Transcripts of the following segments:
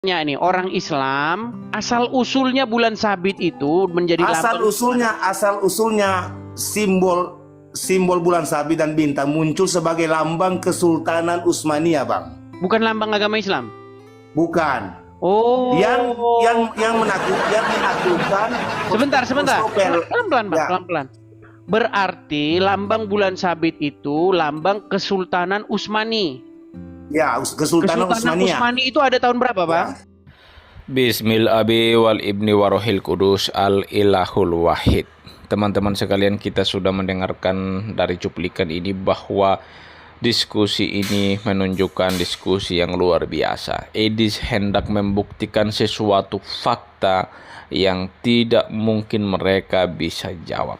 Ya ini orang Islam asal usulnya bulan sabit itu menjadi asal usulnya simbol bulan sabit dan bintang muncul sebagai lambang Kesultanan Utsmaniyah, Bang. Bukan lambang agama Islam. Bukan. Oh. Yang menakutkan. Sebentar. Pelan-pelan, Bang, pelan-pelan. Berarti lambang bulan sabit itu lambang Kesultanan Utsmani. Ya, Kesultanan Utsmaniyah. Utsmani itu ada tahun berapa, Bang? Bismil abi wal ibni warohil kudus al ilahul wahid. Teman-teman sekalian, kita sudah mendengarkan dari cuplikan ini bahwa diskusi ini menunjukkan diskusi yang luar biasa. Edis hendak membuktikan sesuatu fakta yang tidak mungkin mereka bisa jawab.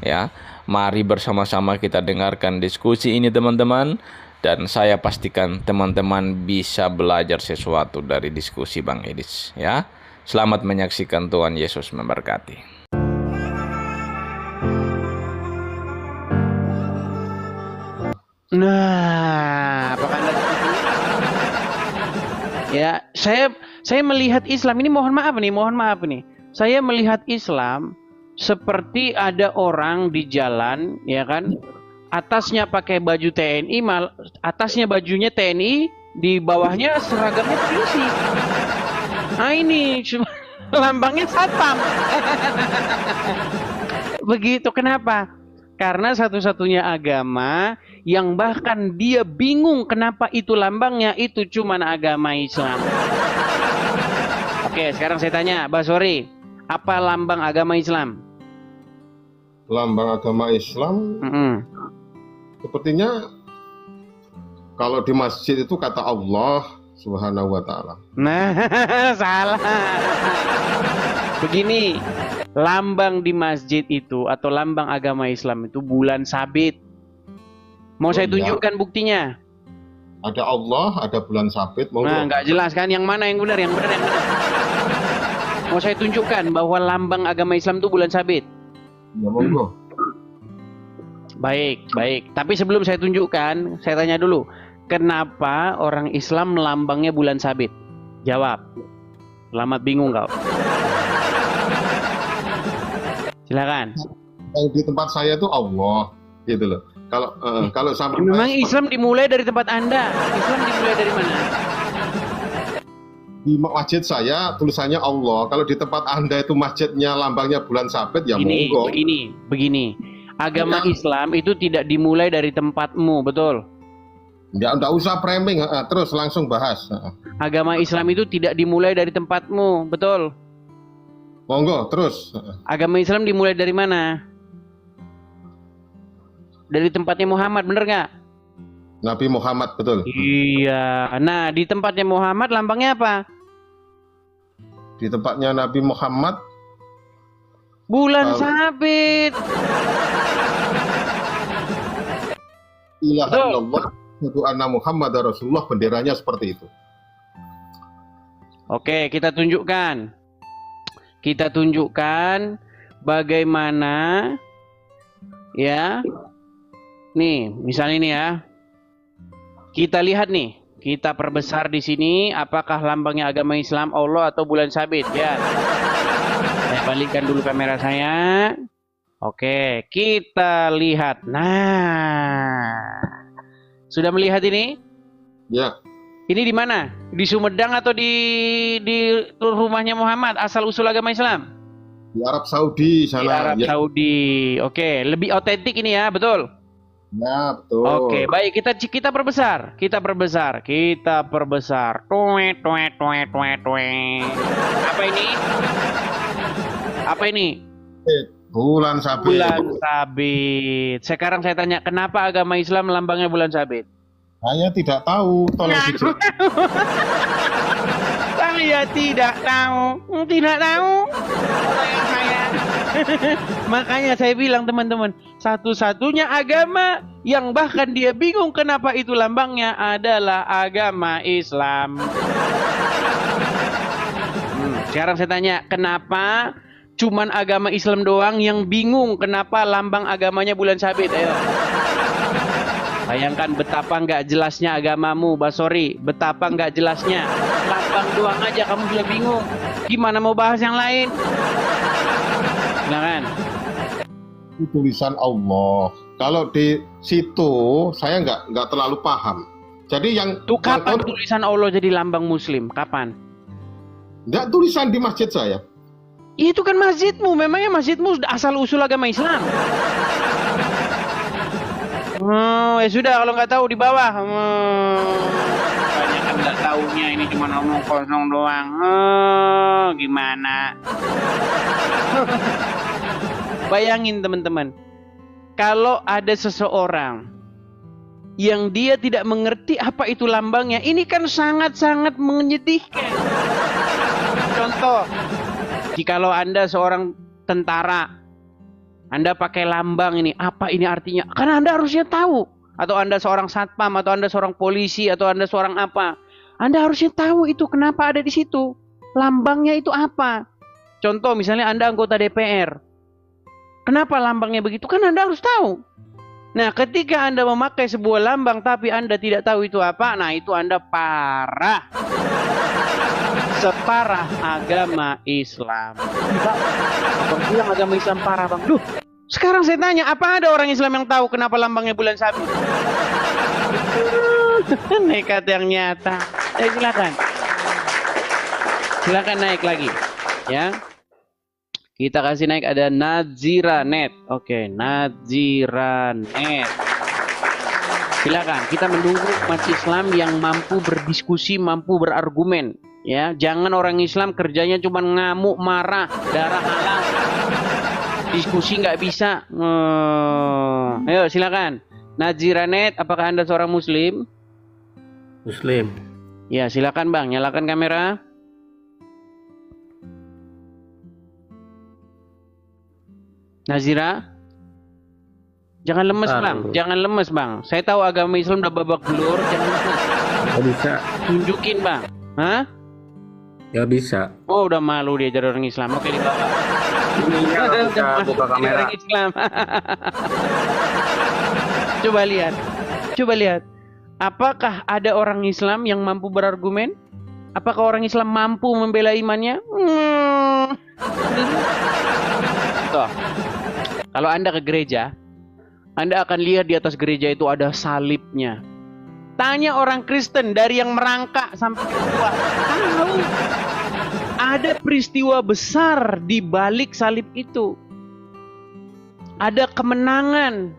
Ya, mari bersama-sama kita dengarkan diskusi ini, teman-teman. Dan saya pastikan teman-teman bisa belajar sesuatu dari diskusi Bang Edis, ya. Selamat menyaksikan, Tuhan Yesus memberkati. Nah, apakah Anda setuju? Ya, saya melihat Islam ini, mohon maaf nih. Saya melihat Islam seperti ada orang di jalan, ya kan? Atasnya pakai baju TNI, atasnya bajunya TNI, di bawahnya seragamnya polisi. Nah ini cuma lambangnya satpam. Begitu, kenapa? Karena satu-satunya agama yang bahkan dia bingung kenapa itu lambangnya, itu cuma agama Islam. Oke, sekarang saya tanya, Basori, apa lambang agama Islam? Lambang agama Islam? Sepertinya kalau di masjid itu kata Allah Subhanahu wa Ta'ala. Nah, salah. Begini, lambang di masjid itu atau lambang agama Islam itu bulan sabit. Mau saya tunjukkan buktinya? Ada Allah, ada bulan sabit. Nah, nggak jelas kan? Yang mana yang benar? Mau saya tunjukkan bahwa lambang agama Islam itu bulan sabit. Ya, monggo. Baik. Tapi sebelum saya tunjukkan, saya tanya dulu. Kenapa orang Islam lambangnya bulan sabit? Jawab. Selamat bingung kau. Silakan. Yang di tempat saya itu Allah, gitu loh. Kalau sama memang Islam dimulai dari tempat Anda. Islam dimulai dari mana? Di masjid saya tulisannya Allah. Kalau di tempat Anda itu masjidnya lambangnya bulan sabit, ya monggo. Begini. Agama Islam itu tidak dimulai dari tempatmu, betul? Ya, enggak usah framing, terus langsung bahas. Agama Islam itu tidak dimulai dari tempatmu, betul? Monggo, terus. Agama Islam dimulai dari mana? Dari tempatnya Muhammad, bener nggak? Nabi Muhammad, betul. Iya. Nah, di tempatnya Muhammad lambangnya apa? Di tempatnya Nabi Muhammad bulan sabit. Ilaha illallah wa anna Muhammad Rasulullah, benderanya seperti itu. Oke, kita tunjukkan. Bagaimana, ya. Nih, misalnya ini ya. Kita lihat nih, kita perbesar di sini apakah lambangnya agama Islam Allah atau bulan sabit, ya. Saya balikkan dulu kamera saya. Oke, kita lihat. Nah, sudah melihat ini? Ya. Ini di mana? Di Sumedang atau di rumahnya Muhammad? Asal usul agama Islam? Di Arab Saudi sana. Di Arab Saudi. Oke, lebih otentik ini ya, betul? Ya, betul. Oke, baik, kita perbesar. Apa ini? Bulan sabit. Bulan sabit. Sekarang saya tanya, kenapa agama Islam lambangnya bulan sabit? Saya tidak tahu, tolong jujur. Saya tidak tahu. Makanya saya bilang, teman-teman, satu-satunya agama yang bahkan dia bingung kenapa itu lambangnya adalah agama Islam. Sekarang saya tanya, kenapa cuman agama Islam doang yang bingung kenapa lambang agamanya bulan sabit? Ayo. Bayangkan betapa nggak jelasnya agamamu, Basori. Betapa nggak jelasnya. Lambang doang aja kamu sudah bingung. Gimana mau bahas yang lain? Silakan. Itu tulisan Allah. Kalau di situ saya nggak terlalu paham. Jadi yang Tuh kapan tulisan Allah jadi lambang Muslim? Kapan? nggak tulisan di masjid saya. Itu kan masjidmu, memangnya masjidmu asal usul agama Islam. Ya sudah kalau nggak tahu di bawah. Banyak kan nggak tahunya ini cuma ngomong kosong doang. Gimana? Bayangin teman-teman, kalau ada seseorang yang dia tidak mengerti apa itu lambangnya, ini kan sangat-sangat menyedihkan. Contoh, jikalau Anda seorang tentara, Anda pakai lambang ini, apa ini artinya? Karena Anda harusnya tahu. Atau Anda seorang satpam, atau Anda seorang polisi, atau Anda seorang apa. Anda harusnya tahu itu kenapa ada di situ. Lambangnya itu apa? Contoh misalnya Anda anggota DPR. Kenapa lambangnya begitu? Kan Anda harus tahu. Nah, ketika Anda memakai sebuah lambang tapi Anda tidak tahu itu apa, nah itu Anda parah. Separah agama Islam. Abang bilang agama Islam parah, Bang. Duh, sekarang saya tanya, apa ada orang Islam yang tahu kenapa lambangnya bulan sabit? Nekat yang nyata. Silakan. Silakan naik lagi. Ya. Kita kasih naik ada Naziranet. Oke, Naziranet. Silakan, kita menunggu umat Islam yang mampu berdiskusi, mampu berargumen. Ya, jangan orang Islam kerjanya cuma ngamuk, marah, darah halal. Diskusi nggak bisa. Ayo silakan. Naziranet, apakah Anda seorang Muslim? Muslim. Ya, silakan Bang, nyalakan kamera. Nazira, jangan lemes Bang, jangan lemes Bang. Saya tahu agama Islam udah babak belur, jangan lemes. Gak bisa. Tunjukin Bang. Hah? Gak bisa. Oh, udah malu dia jadi orang Islam. Oke, dibawa. Iya, bisa buka kamera. Orang Islam. Coba lihat. Coba lihat. Apakah ada orang Islam yang mampu berargumen? Apakah orang Islam mampu membela imannya? Tuh. Kalau Anda ke gereja, Anda akan lihat di atas gereja itu ada salibnya. Tanya orang Kristen dari yang merangkak sampai ke bawah, tahu ada peristiwa besar di balik salib itu. Ada kemenangan,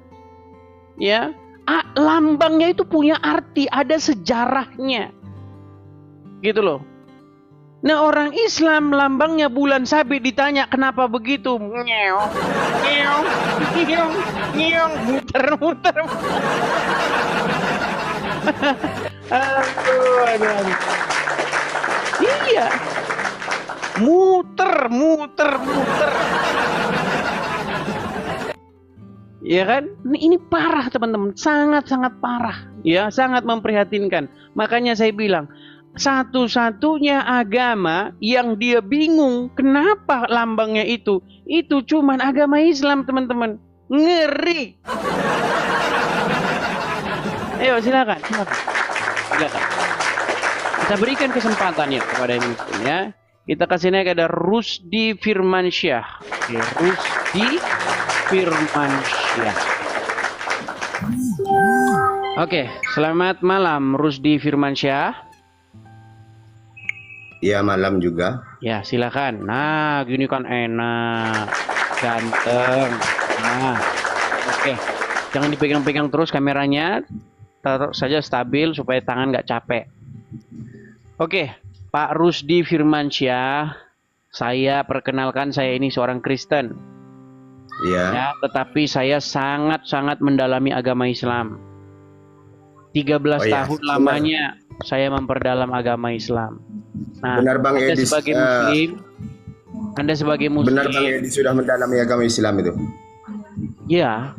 ya. Lambangnya itu punya arti, ada sejarahnya, gitu loh. Nah, orang Islam lambangnya bulan sabit, ditanya kenapa begitu? Nyeong, nyeong, nyeong, nyeong, muter-muter. Aduh. Iya. Muter. Ya kan? Ini parah teman-teman, sangat-sangat parah. Ya, sangat memprihatinkan. Makanya saya bilang, satu-satunya agama yang dia bingung kenapa lambangnya itu cuman agama Islam, teman-teman. Ngeri. Ayo silakan. Kita berikan kesempatannya kepada ini ya. Kita kasih naik ada Rusdi Firmansyah. Oke, Rusdi Firmansyah. Oke, selamat malam Rusdi Firmansyah. Ya, malam juga. Ya, silakan. Nah, gini kan enak, ganteng. Nah, oke. Jangan dipegang-pegang terus kameranya. Taruh saja stabil supaya tangan nggak capek. Oke, Pak Rusdi Firmansyah. Saya perkenalkan, saya ini seorang Kristen. Ya. Ya, tetapi saya sangat-sangat mendalami agama Islam. 13 tahun lamanya saya memperdalam agama Islam. Nah, benar Bang Anda Edi, sebagai Muslim, Anda sebagai Muslim. benar Bang Edi sudah mendalami agama Islam itu. Ya.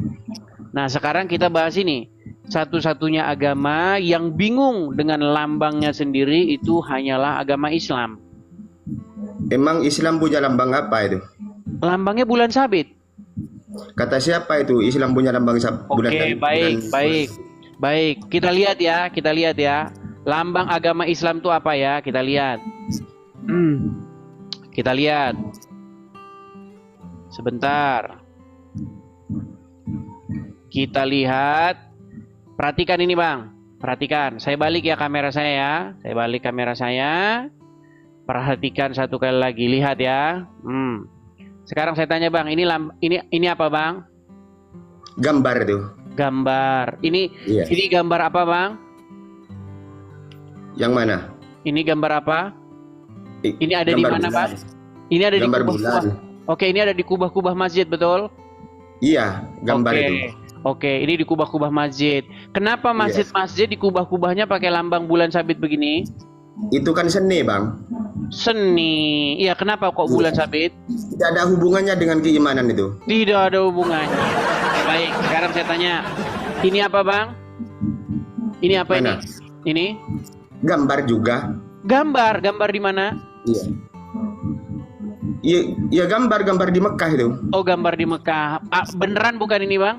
Nah, sekarang kita bahas ini. Satu-satunya agama yang bingung dengan lambangnya sendiri itu hanyalah agama Islam. Emang Islam punya lambang apa itu? Lambangnya bulan sabit. Kata siapa itu Islam punya lambang bulan Oke, baik. Kita lihat ya. Lambang agama Islam itu apa ya? Kita lihat. Kita lihat. Sebentar. Kita lihat. Perhatikan ini Bang. Perhatikan. Saya balik ya kamera saya ya. Saya balik kamera saya. Perhatikan satu kali lagi. Lihat ya. Sekarang saya tanya Bang. Ini apa Bang? Gambar itu. Gambar. Ini gambar apa Bang? Yang mana? Ini gambar apa? Ini ada di Gambar mana bulan. Bang? Ini ada di Gambar kubah-kubah. bulan. Oke, ini ada di kubah-kubah masjid, betul? Iya, gambar Oke. itu. Oke, ini di kubah-kubah masjid. Kenapa masjid-masjid di kubah-kubahnya pakai lambang bulan sabit begini? Itu kan seni, Bang. Seni. Iya, kenapa kok bulan sabit? Tidak ada hubungannya dengan keimanan itu. Tidak ada hubungannya. Oke, baik, sekarang saya tanya. Ini apa, Bang? Ini apa Mana? Ini? Gambar juga. Gambar di mana? Iya. Iya, gambar di Mekah itu. Oh, gambar di Mekah. Beneran bukan ini, Bang?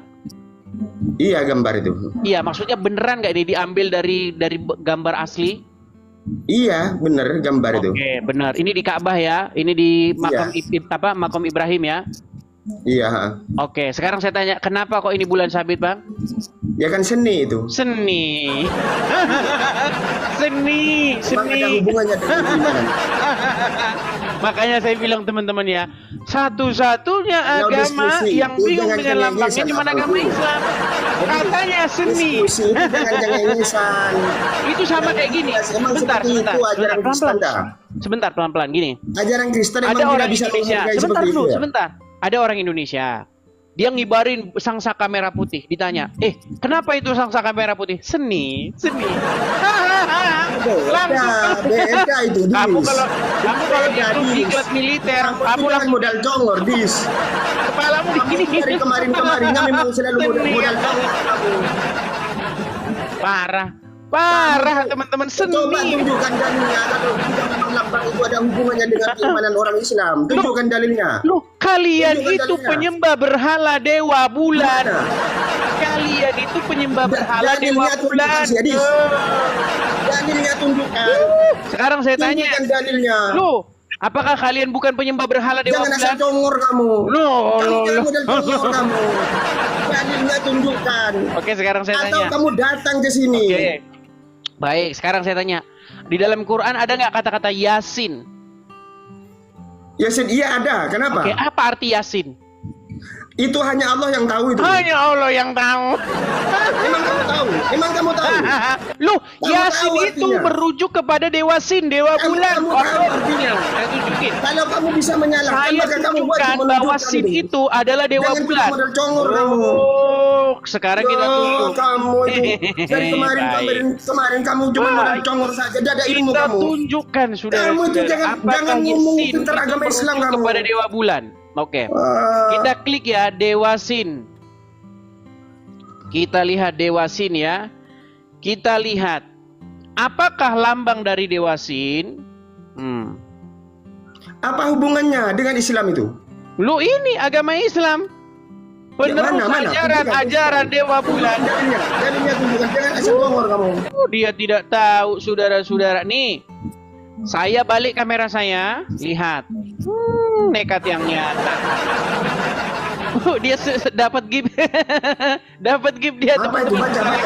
Iya, gambar itu. Iya, maksudnya beneran nggak ini diambil dari gambar asli? Iya, bener gambar itu. Oke, benar. Ini di Ka'bah ya. Ini di makam Ibrahim ya. Iya. Oke, sekarang saya tanya, kenapa kok ini bulan sabit, Bang? Ya kan seni itu. Seni. Seni. Memang ada hubungannya dengan keimanan. Makanya saya bilang teman-teman ya, satu-satunya Kalau agama diskusi, yang bingung jangan dengan lambangnya cuma agama Islam. Katanya seni. Diskusi itu jangan inisan. Itu sama kayak gini. Emang seperti itu ajaran Kristen dah. Sebentar, pelan-pelan gini. Ajaran Kristen Ada emang orang tidak bisa Indonesia. menghargai Sebentar seperti dulu, itu ya. sebentar. Ada orang Indonesia. Dia ngibarin sangsaka merah putih. Ditanya, kenapa itu sangsaka merah putih? Seni. Langsung. Beda itu, Kamu Dis. kalau gitu ikut militer, kamu Kamu langsung modal congor, Dis. kepalamu Kamu digini. dari kemarin-kemarinnya memang selalu modal Seni. congor kamu. Parah teman-teman, Coba seni. tunjukkan dalilnya kalau tidak memang lambang itu ada hubungannya dengan keimanan orang Islam. Tunjukkan dalilnya. Loh, kalian Tunjukkan itu dalilnya. penyembah berhala dewa bulan. Mana? Kalian itu penyembah berhala dewa Dalilnya bulan. tunjukkan sih, Adis. Dalilnya tunjukkan. Sekarang saya tanya, Tunjukkan dalilnya. loh, apakah kalian bukan penyembah berhala dewa Jangan asal bulan? congor kamu. Loh. Jangan modal congor kamu. Dalilnya tunjukkan. Oke, sekarang saya Atau tanya. kamu datang ke sini. Oke. Baik, sekarang saya tanya. Di dalam Quran ada nggak kata-kata Yasin? Yasin, iya ada. Kenapa? Oke, apa arti Yasin? Itu hanya Allah yang tahu itu. Hanya Allah yang tahu. Emang kamu tahu? Emang kamu tahu? Loh, Kamu Yasin tahu itu artinya? merujuk kepada Dewa Sin, Dewa Kamu Bulan. tahu artinya? Saya tunjukin. Kalau kamu bisa menyalahkan, Saya maka kamu tunjukkan wajib bahwa menunjukkan Sin itu adalah Dewa Jangan Bulan. modal congor kamu. Oh, sekarang kita Oh, tunjuk. kamu itu dari kemarin kamu cuma modal congor saja. Tidak ada ilmu Kita kamu. tunjukkan sudah. Kamu itu jangan ngomong pintar agama Islam kamu. kepada Dewa Bulan. Oke. Ah, Kita klik ya Dewa Sin. Kita lihat Dewa Sin ya. Kita lihat apakah lambang dari Dewa Sin? apa hubungannya dengan Islam itu? Lu ini agama Islam. Penerus mana? ajaran Dewa Bulan. Dalilnya tunjukkan. Jangan asal ngomong kamu. Dia tidak tahu, saudara-saudara. Nih, saya balik kamera saya. Lihat. Nekat yang nyata. Dia dapat gift. Dapat gift dia, Apa itu? teman-teman.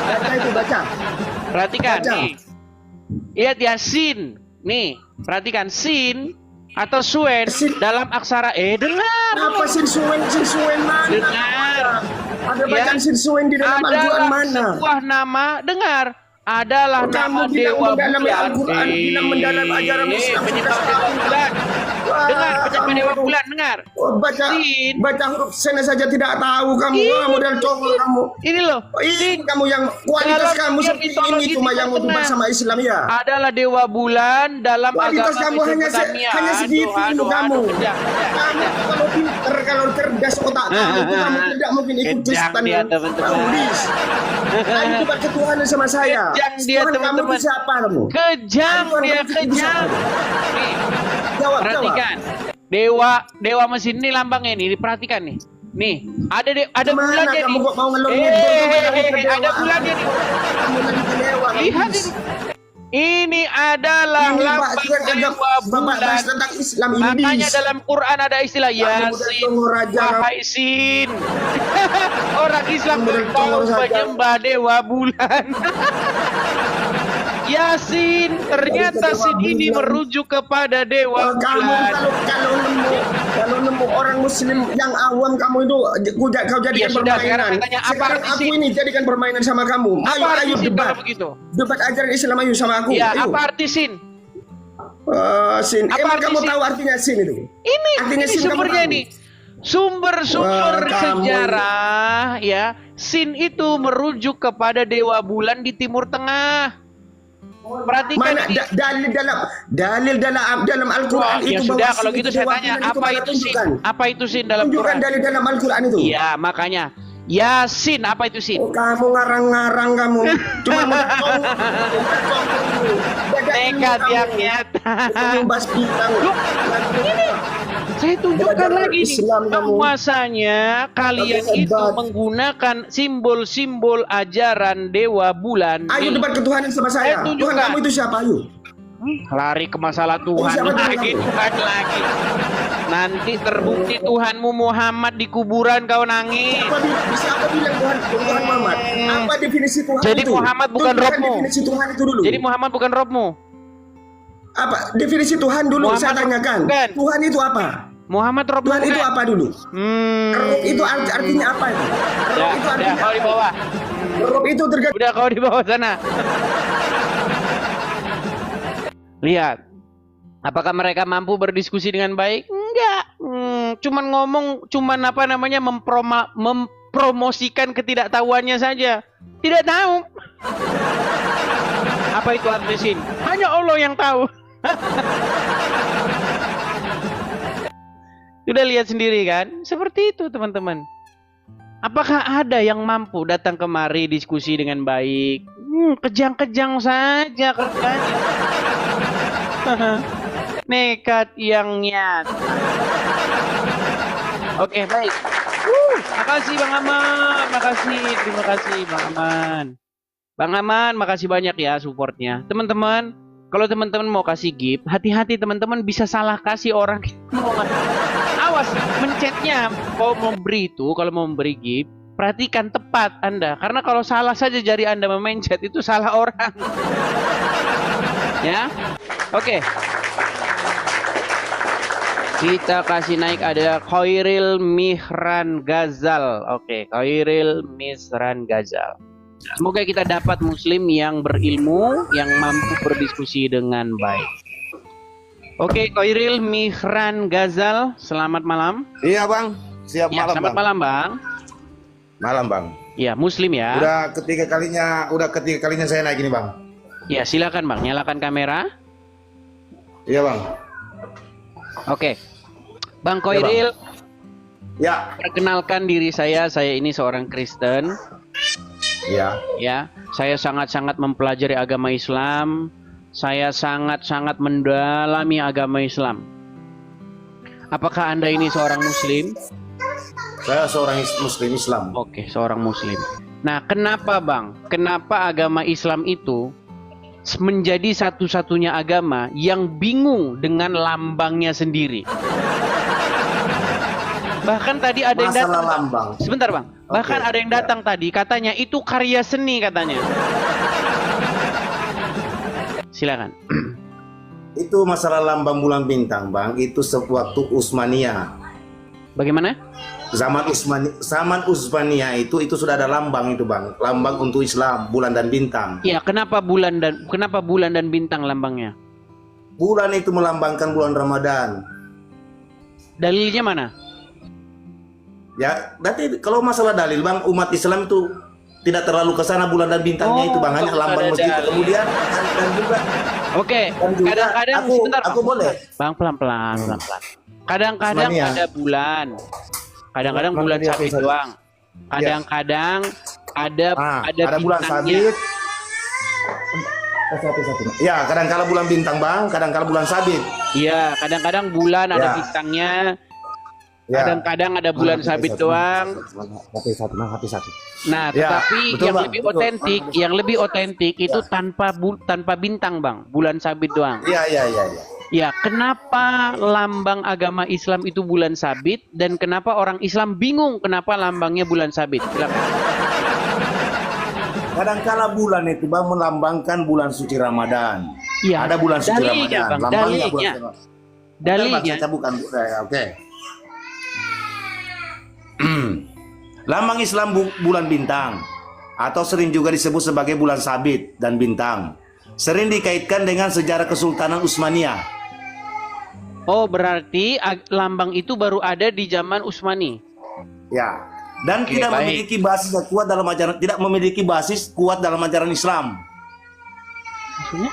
Baca itu, baca. Perhatikan Baca. nih. Lihat ya, sin. Nih, perhatikan sin atau suen Sin. dalam aksara dengar. Apa sinsuen mana? Dengar. Ada bacaan sinsuen di dalam Al-Quran Adalah mana? sebuah nama, dengar. Adalah nama Kamu bilang Dewa mendalami Bulan. Al-Quran, bilang mendalam ajaran Islam. Penyembah Dewa Bulan. Dengar, penyembah Dewa Bulan, dengar. Oh, Sin. baca huruf sen saja tidak tahu kamu. Ini, Modal congol kamu. Ini loh. Ini kamu yang kualitas Dalam kamu setiap seperti mitologi ini cuma yang Timur untuk Tengah. sama Islam ya. Adalah Dewa Bulan dalam Kualitas agama kamu Mesopotamia. hanya segitu ilmu kamu. Kejam. Kamu kalau pinter, kalau cerdas otak kamu itu kamu tidak mungkin ikut Kejam Kristen. dia, teman-teman. Kamu bis. Ayo coba ketuhanan sama saya. Kejam dia, Tuhan kamu teman-teman. itu siapa kamu? Kejam Ayo, dia, kamu kejam. bisa. Nih, Jawab. perhatikan. Dewa mesin ini lambangnya nih, diperhatikan nih. Nih, ada Gimana bulannya kamu nih. kok mau ngelor ngedor sama Ada dewa? bulannya nih. Kamu lagi dewa. Lihat bis. ini. Ini adalah Ini Pak, lambang sudah dewa Bapak bulan. bahas tentang Islam ini. Makanya bis. dalam Quran ada istilah Kamu udah Yasin, tunggu raja. wahai Sin. Orang Islam Kamu udah tahu tunggu saja. menyembah dewa bulan. Yasin, ternyata Dewa Sin ini bulan. merujuk kepada dewa Kamu bulan. kalau nemu orang Muslim yang awam, kamu itu kau jadikan Ya sudah, permainan. sekarang tanya, apa Sekarang arti aku sin? ini jadikan permainan sama kamu. Apa Ayo, arti ayo Sin debat. kalau begitu? Debat ajaran Islam ayo sama aku. Ya, Ayo. apa arti Sin? Sin. Apa Emang arti kamu sin? tahu artinya sin itu? Ini Artinya sin kamu sumbernya tahu? nih. Sumber-sumber Wah, kamu- sejarah ya. Sin itu merujuk kepada dewa bulan di Timur Tengah. Perhatikan Mana di dalil dalam Al-Qur'an Wah, ya itu sudah bahwa kalau sin gitu itu saya dewa tanya bulan itu apa mana itu sin? tunjukkan? Apa itu sin dalam Tunjukkan Quran? dalil dalam Al-Qur'an itu. Iya, makanya Yasin, apa itu sin? Oh, kamu ngarang-ngarang kamu. Cuma ngomong. Nekat yang nyata. Membahas bintang. Saya tunjukkan Belajar lagi nih, Islam kamu. bahwasanya kalian Tapi itu hebat. menggunakan simbol-simbol ajaran dewa bulan. Ayo debat ketuhanan sama saya. Saya Tuhan tunjukkan. kamu itu siapa? Ayo. Lari ke masalah Tuhan siapa Tuhan lagi, kamu? Tuhan lagi. Nanti terbukti Tuhanmu Muhammad di kuburan kau nangis. Siapa bilang Tuhan Muhammad? Apa definisi Tuhan Jadi itu? Muhammad bukan Tunjukkan Robmu. definisi Tuhan itu dulu. Jadi Muhammad bukan Robmu. Apa definisi Tuhan dulu? Muhammad Saya tanyakan. bukan. Tuhan itu apa? Muhammad Robmu Tuhan itu bukan. apa dulu? Rob itu artinya apa itu? Ya, Rob itu udah artinya kau di bawah. Rob itu tergantung. Udah kau di bawah sana. Lihat. Apakah mereka mampu berdiskusi dengan baik? Enggak. Cuman ngomong, cuman apa namanya mempromosikan ketidaktahuannya saja. Tidak tahu. Apa itu arti sin? Hanya Allah yang tahu. Sudah lihat sendiri kan? Seperti itu teman-teman. Apakah ada yang mampu datang kemari diskusi dengan baik? Kejang-kejang saja kerjanya. Nekat yang nyata. Oke, baik. Makasih Bang Aman, makasih, terima kasih Bang Aman. Bang Aman, makasih banyak ya supportnya. Teman-teman, kalau teman-teman mau kasih gift, hati-hati teman-teman bisa salah kasih orang. Awas, mencetnya kalau mau beri itu, kalau mau memberi gift, perhatikan tepat Anda. Karena kalau salah saja jari Anda memencet, itu salah orang. Ya, oke. Kita kasih naik ada Khairil Mihran Ghazal. Oke, Khairil Mihran Ghazal. Semoga kita dapat muslim yang berilmu, yang mampu berdiskusi dengan baik. Oke, Khairil Mihran Ghazal, selamat malam. Iya bang, siap Ya, malam selamat bang. malam, Bang. Malam bang. Ya, muslim ya. Udah ketiga kalinya saya naik ini bang. Ya, silakan Bang, nyalakan kamera. Iya bang. Oke. Bang Khairil, Ya. perkenalkan diri saya ini seorang Kristen. Ya. Ya, saya sangat-sangat mempelajari agama Islam. Saya sangat-sangat mendalami agama Islam. Apakah Anda ini seorang muslim? Saya seorang muslim Islam. Oke, seorang muslim. Nah, kenapa Bang? Kenapa agama Islam itu menjadi satu-satunya agama yang bingung dengan lambangnya sendiri? Bahkan tadi ada yang Masalah datang, Bang. lambang. Sebentar Bang. Bahkan Oke, ada yang datang tadi katanya itu karya seni katanya. Silakan. Itu masalah lambang bulan bintang bang. Itu sewaktu Utsmaniyah. Bagaimana? Zaman Utsmaniyah itu sudah ada lambang itu bang. Lambang untuk Islam, bulan dan bintang. Ya, kenapa bulan dan bintang lambangnya? Bulan itu melambangkan bulan Ramadan. Dalilnya mana? Ya, berarti kalau masalah dalil bang, umat Islam itu tidak terlalu ke sana bulan dan bintangnya itu bang, hanya kalau lambang ada masjid. dalil. Kemudian dan juga Oke, kadang-kadang aku, sebentar aku Bang. boleh. Bang, pelan-pelan. Kadang-kadang Usmania. ada bulan. Kadang-kadang bulan Usmania, sabit sorry. doang. Kadang-kadang ada ada bulan bintangnya. sabit. Ya, kadang-kala bulan bintang bang, kadang-kala bulan sabit. Iya, kadang-kadang bulan ada Ya. bintangnya. Ya. Kadang-kadang ada bulan sabit doang. HP 1. Nah, Ya, tetapi betul, yang Bang, lebih betul. otentik, itu tanpa bintang, Bang. Bulan sabit doang. Iya. Ya, kenapa lambang agama Islam itu bulan sabit dan kenapa orang Islam bingung kenapa lambangnya bulan sabit? Silakan. Kadangkala bulan itu Bang melambangkan bulan suci Ramadan. Iya. Ada bulan suci Dalilnya, Ramadan. Bang, Lambangnya dalilnya. bulan suci Ramadan. Dalilnya. Saya bukan. Oke. Lambang Islam bulan bintang atau sering juga disebut sebagai bulan sabit dan bintang. Sering dikaitkan dengan sejarah Kesultanan Utsmaniyah. Oh, berarti lambang itu baru ada di zaman Utsmani. Ya. Dan Oke, tidak baik. memiliki basis yang kuat dalam ajaran, tidak memiliki basis kuat dalam ajaran Islam. Maksudnya?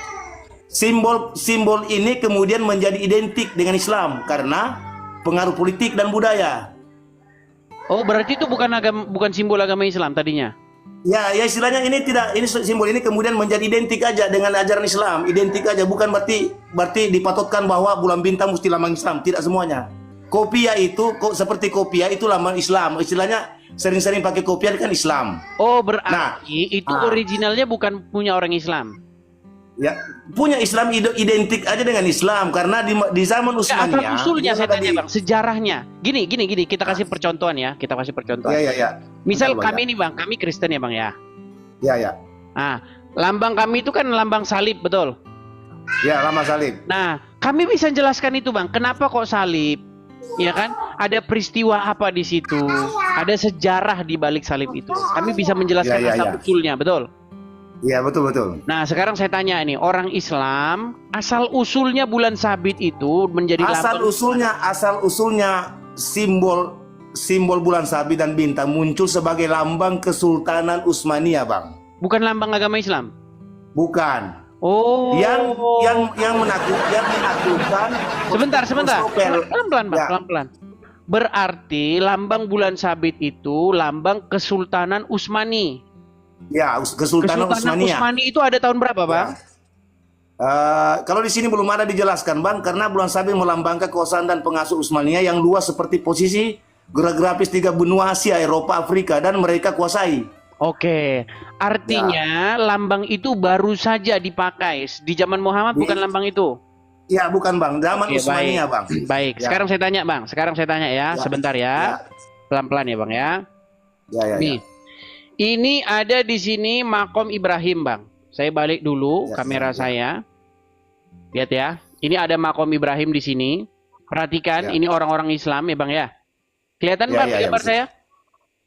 Simbol ini kemudian menjadi identik dengan Islam karena pengaruh politik dan budaya. Oh, berarti itu bukan simbol agama Islam tadinya. Ya istilahnya ini simbol ini kemudian menjadi identik aja dengan ajaran Islam, identik aja, bukan berarti dipatutkan bahwa bulan bintang mesti lambang Islam, tidak semuanya. Kopiah itu seperti kopiah itu lambang Islam, istilahnya sering-sering pakai kopiah kan Islam. Oh, berarti itu Nah. originalnya bukan punya orang Islam. Ya, punya Islam identik aja dengan Islam karena di zaman Asal Utsmaniyah. usulnya dia saya ada tanya, Bang, sejarahnya. Gini, kita kasih percontohan ya, kita kasih percontohan. Ya. Misal Betul, Bang, kami ini, Bang, kami Kristen ya, Bang ya. Ya. Nah, lambang kami itu kan lambang salib, betul? Ya, lama salib. Nah, kami bisa jelaskan itu, Bang. Kenapa kok salib? Ya kan? Ada peristiwa apa di situ? Ada sejarah di balik salib itu. Kami bisa menjelaskan Ya. asal usulnya, betul? Ya, betul. Nah, sekarang saya tanya ini, orang Islam asal usulnya bulan sabit itu menjadi Asal usulnya simbol bulan sabit dan bintang muncul sebagai lambang Kesultanan Utsmaniyah, Bang. bukan lambang agama Islam. Bukan. Oh. Yang menaklukkan. Sebentar. Christopher. Pelan-pelan, Bang, Ya. pelan-pelan. Berarti lambang bulan sabit itu lambang Kesultanan Utsmani. Ya, Kesultanan Utsmaniyah. Utsmani itu ada tahun berapa, Bang? Kalau di sini belum ada dijelaskan, Bang, karena bulan sabit melambangkan kekuasaan dan pengasuh Utsmaniyah yang luas seperti posisi geografis 3 benua Asia, Eropa, Afrika dan mereka kuasai. Oke, artinya lambang itu baru saja dipakai di zaman Muhammad, bukan lambang itu. Ya, bukan, Bang, zaman Oke, Utsmaniyah, baik. Bang. Baik, Ya. sekarang saya tanya, Bang. Sebentar ya. Pelan-pelan ya, Bang ya. Ya. Nih, ini ada di sini makom Ibrahim, Bang. Saya balik dulu Ya, kamera ya. saya. Lihat ya. Ini ada makom Ibrahim di sini. Perhatikan, Ya. ini orang-orang Islam ya, Bang ya. Kelihatan, Ya, Bang, ya, gambar betul. saya?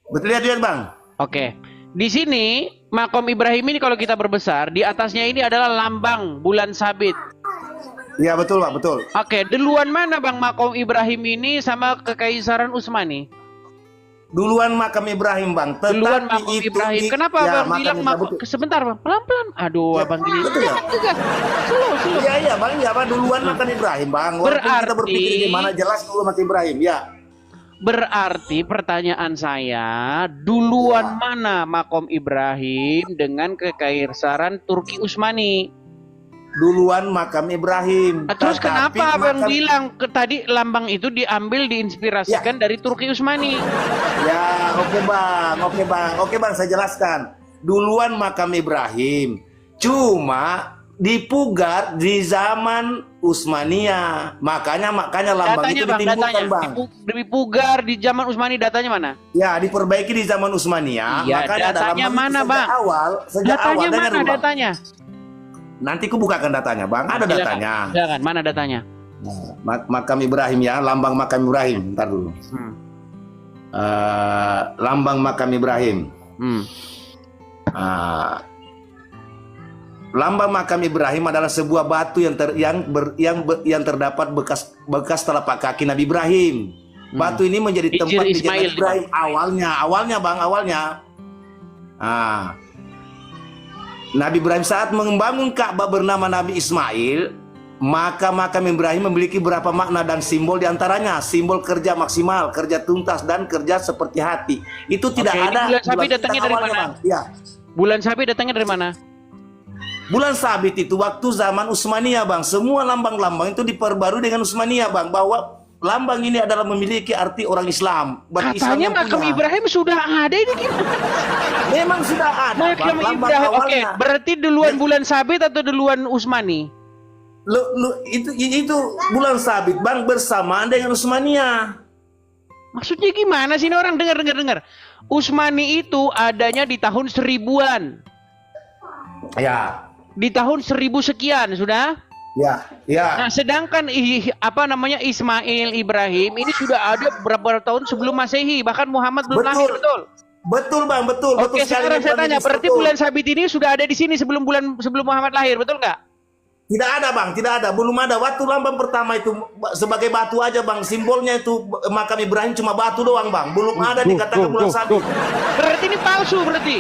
Betul, lihat, Bang. Oke. Di sini makom Ibrahim ini kalau kita berbesar, di atasnya ini adalah lambang bulan sabit. Ya, betul, Pak, betul. Oke, duluan mana, Bang, makom Ibrahim ini sama Kekaisaran Utsmani? Duluan makam Ibrahim, Bang. Tetapi Duluan makom itu Ibrahim. Kenapa ya, Bang bilang makom? Sebentar, Bang. Pelan-pelan. Aduh, Ya, Abang gini. betul ya? Slow. Iya, Bang. Ya, Bang. Duluan makam Ibrahim, Bang. Walaupun kita Berarti- berpikir gimana, jelas dulu makam Ibrahim. Ya. Berarti pertanyaan saya, duluan mana makom Ibrahim dengan Kekaisaran Turki Utsmani? Duluan makam Ibrahim. Terus Tetapi kenapa Abang makam- bilang tadi lambang itu diambil diinspirasikan dari Turki Utsmani? Ya, oke bang, saya jelaskan. Duluan makam Ibrahim, cuma dipugar di zaman Utsmaniyah. Makanya lambang Datanya, itu Bang, ditimbulkan, bang. Dipugar di zaman Utsmani, datanya mana? Ya, diperbaiki di zaman Utsmaniyah. Iya, Makanya datanya lambang itu mana, sejak Bang? awal, Datanya dengar mana dulu, Bang. datanya? Nanti ku bukakan datanya, bang. Ada Silakan, datanya. Silakan, mana datanya? Makam Ibrahim ya, lambang makam Ibrahim. Ntar dulu. Lambang makam Ibrahim. Lambang makam Ibrahim adalah sebuah batu yang terdapat bekas telapak kaki Nabi Ibrahim. Batu ini menjadi tempat Hijri pijat Ismail, Nabi Ibrahim awalnya, bang. Nabi Ibrahim saat membangun Ka'bah bernama Nabi Ismail, maka makam Ibrahim memiliki beberapa makna dan simbol diantaranya simbol kerja maksimal, kerja tuntas, dan kerja seperti hati. Itu tidak Oke, ini ada. bulan sabit datangnya dari awalnya, mana? Bang. Ya. Bulan sabit datangnya dari mana? Bulan sabit itu waktu zaman Utsmaniyah, bang. Semua lambang-lambang itu diperbarui dengan Utsmaniyah, bang. Bahwa lambang ini adalah memiliki arti orang Islam. Berarti Islam Katanya yang makam punya. Ibrahim sudah ada ini gimana? Memang sudah ada Makam Bang, lambang Ibrahim. Oke, awalnya. berarti duluan bulan sabit atau duluan Utsmani? Itu bulan sabit Bang bersamaan dengan Utsmaniyah. Maksudnya gimana sih ini orang dengar. Utsmani itu adanya di tahun 1000-an. Ya, Di tahun 1000 sekian sudah. ya. Nah, sedangkan Ismail Ibrahim ini sudah ada beberapa tahun sebelum Masehi, bahkan Muhammad belum lahir, betul? Betul Bang, betul. Oke, betul sekali sekarang saya Bang, tanya, ini berarti betul. bulan sabit ini sudah ada di sini sebelum Muhammad lahir, betul nggak? Tidak ada Bang, tidak ada. Belum ada. Waktu lambang pertama itu sebagai batu aja Bang. Simbolnya itu makam Ibrahim cuma batu doang Bang. Belum ada dikatakan bulan sabit. Berarti ini palsu berarti.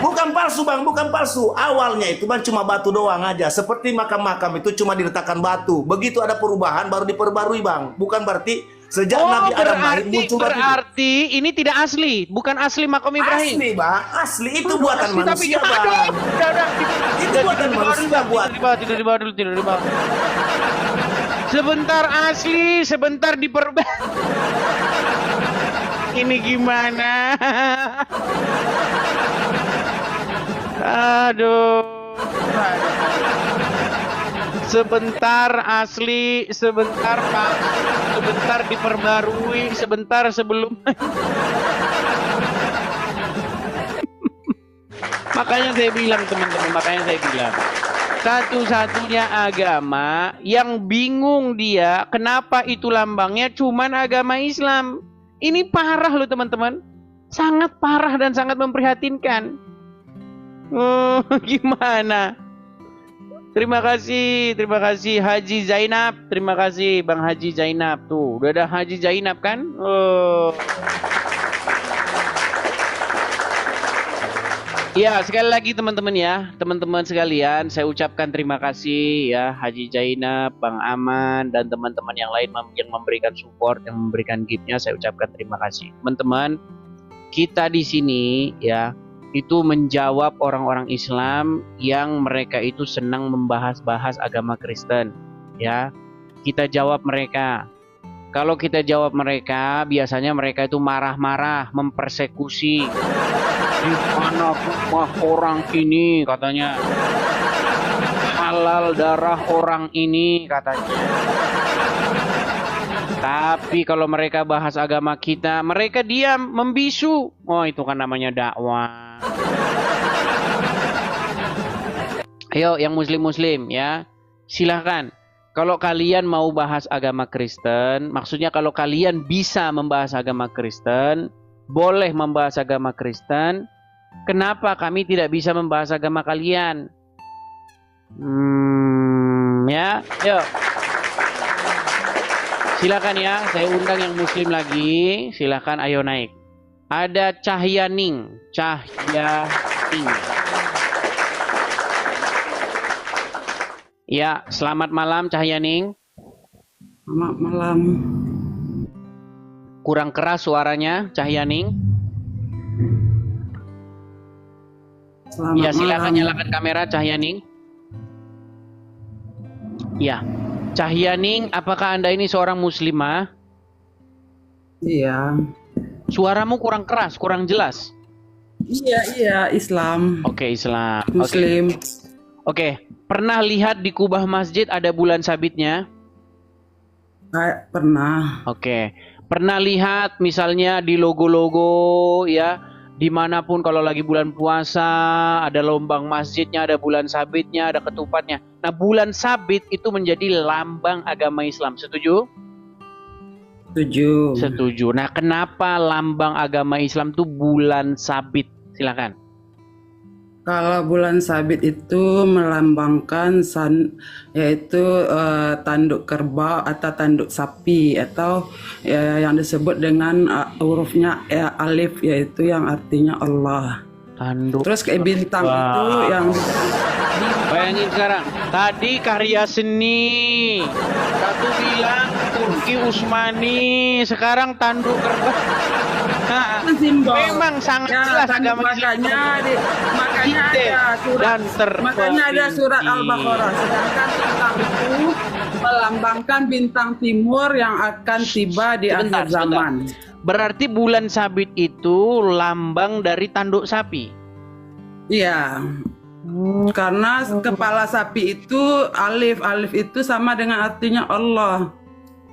Bukan palsu Bang, bukan palsu. Awalnya itu Bang cuma batu doang aja. Seperti makam-makam itu cuma diletakkan batu. Begitu ada perubahan baru diperbarui Bang. Bukan berarti sejak Nabi Adam lahir muncul batu. Berarti ini tidak asli, bukan asli makam Ibrahim. Asli Bang, asli itu buatan Asli, tapi manusia Bang. Itu buatan manusia buat. Tidak dibawa dulu. Sebentar asli, sebentar diperbarui. Ini gimana? Aduh. Sebentar asli, sebentar palsu, sebentar diperbarui, sebentar sebelum. Makanya saya bilang teman-teman, satu-satunya agama yang bingung dia kenapa itu lambangnya cuman agama Islam. Ini parah loh teman-teman, sangat parah dan sangat memprihatinkan. Gimana? Terima kasih Haji Zainab, terima kasih Bang Haji Zainab tuh, udah ada Haji Zainab kan? Ya, sekali lagi teman-teman ya, teman-teman sekalian, saya ucapkan terima kasih ya Haji Zainab, Bang Aman, dan teman-teman yang lain yang memberikan support, yang memberikan gift-nya, saya ucapkan terima kasih. Teman-teman, kita di sini ya, itu menjawab orang-orang Islam yang mereka itu senang membahas-bahas agama Kristen ya. Kita jawab mereka. Kalau kita jawab mereka, biasanya mereka itu marah-marah, mempersekusi. Di mana rumah orang ini katanya, halal darah orang ini katanya. Tapi kalau mereka bahas agama kita, mereka diam, membisu. Oh, itu kan namanya dakwah. Ayo yang muslim-muslim ya, silahkan. Kalau kalian mau bahas agama Kristen, maksudnya kalau kalian bisa membahas agama Kristen, boleh membahas agama Kristen. Kenapa kami tidak bisa membahas agama kalian? Ya, yuk. Silakan ya, saya undang yang muslim lagi. Silakan, ayo naik. Ada Cahyaning. Ya, selamat malam Cahyaning. Selamat malam. Kurang keras suaranya Cahyaning. Selamat Ya, silakan malam. nyalakan kamera Cahyaning. Ya. Cahyaning, apakah Anda ini seorang muslimah? Iya. Suaramu kurang keras, kurang jelas. Iya, Islam. Oke, Islam. Muslim. Oke. Pernah lihat di kubah masjid ada bulan sabitnya? Pernah. Oke. Pernah lihat misalnya di logo-logo ya, dimanapun kalau lagi bulan puasa ada lombang masjidnya, ada bulan sabitnya, ada ketupatnya. Nah, bulan sabit itu menjadi lambang agama Islam. Setuju? Setuju. Setuju. Nah, kenapa lambang agama Islam itu bulan sabit? Silakan. Kalau bulan sabit itu melambangkan yaitu tanduk kerbau atau tanduk sapi, atau yang disebut dengan hurufnya alif, yaitu yang artinya Allah. Tanduk. Terus kayak bintang itu yang Bayangin sekarang, tadi karya seni, satu bilang Turki Utsmani, sekarang tanduk kerbau. Nah, simbol. memang sangat jelas agama Islam. Makanya ada surat, dan terbang. makanya ada surat Al-Baqarah. Sedangkan bintang itu melambangkan bintang timur yang akan tiba di Sebentar, akhir zaman. Berarti bulan sabit itu lambang dari tanduk sapi. Iya. Karena kepala sapi itu alif itu sama dengan artinya Allah.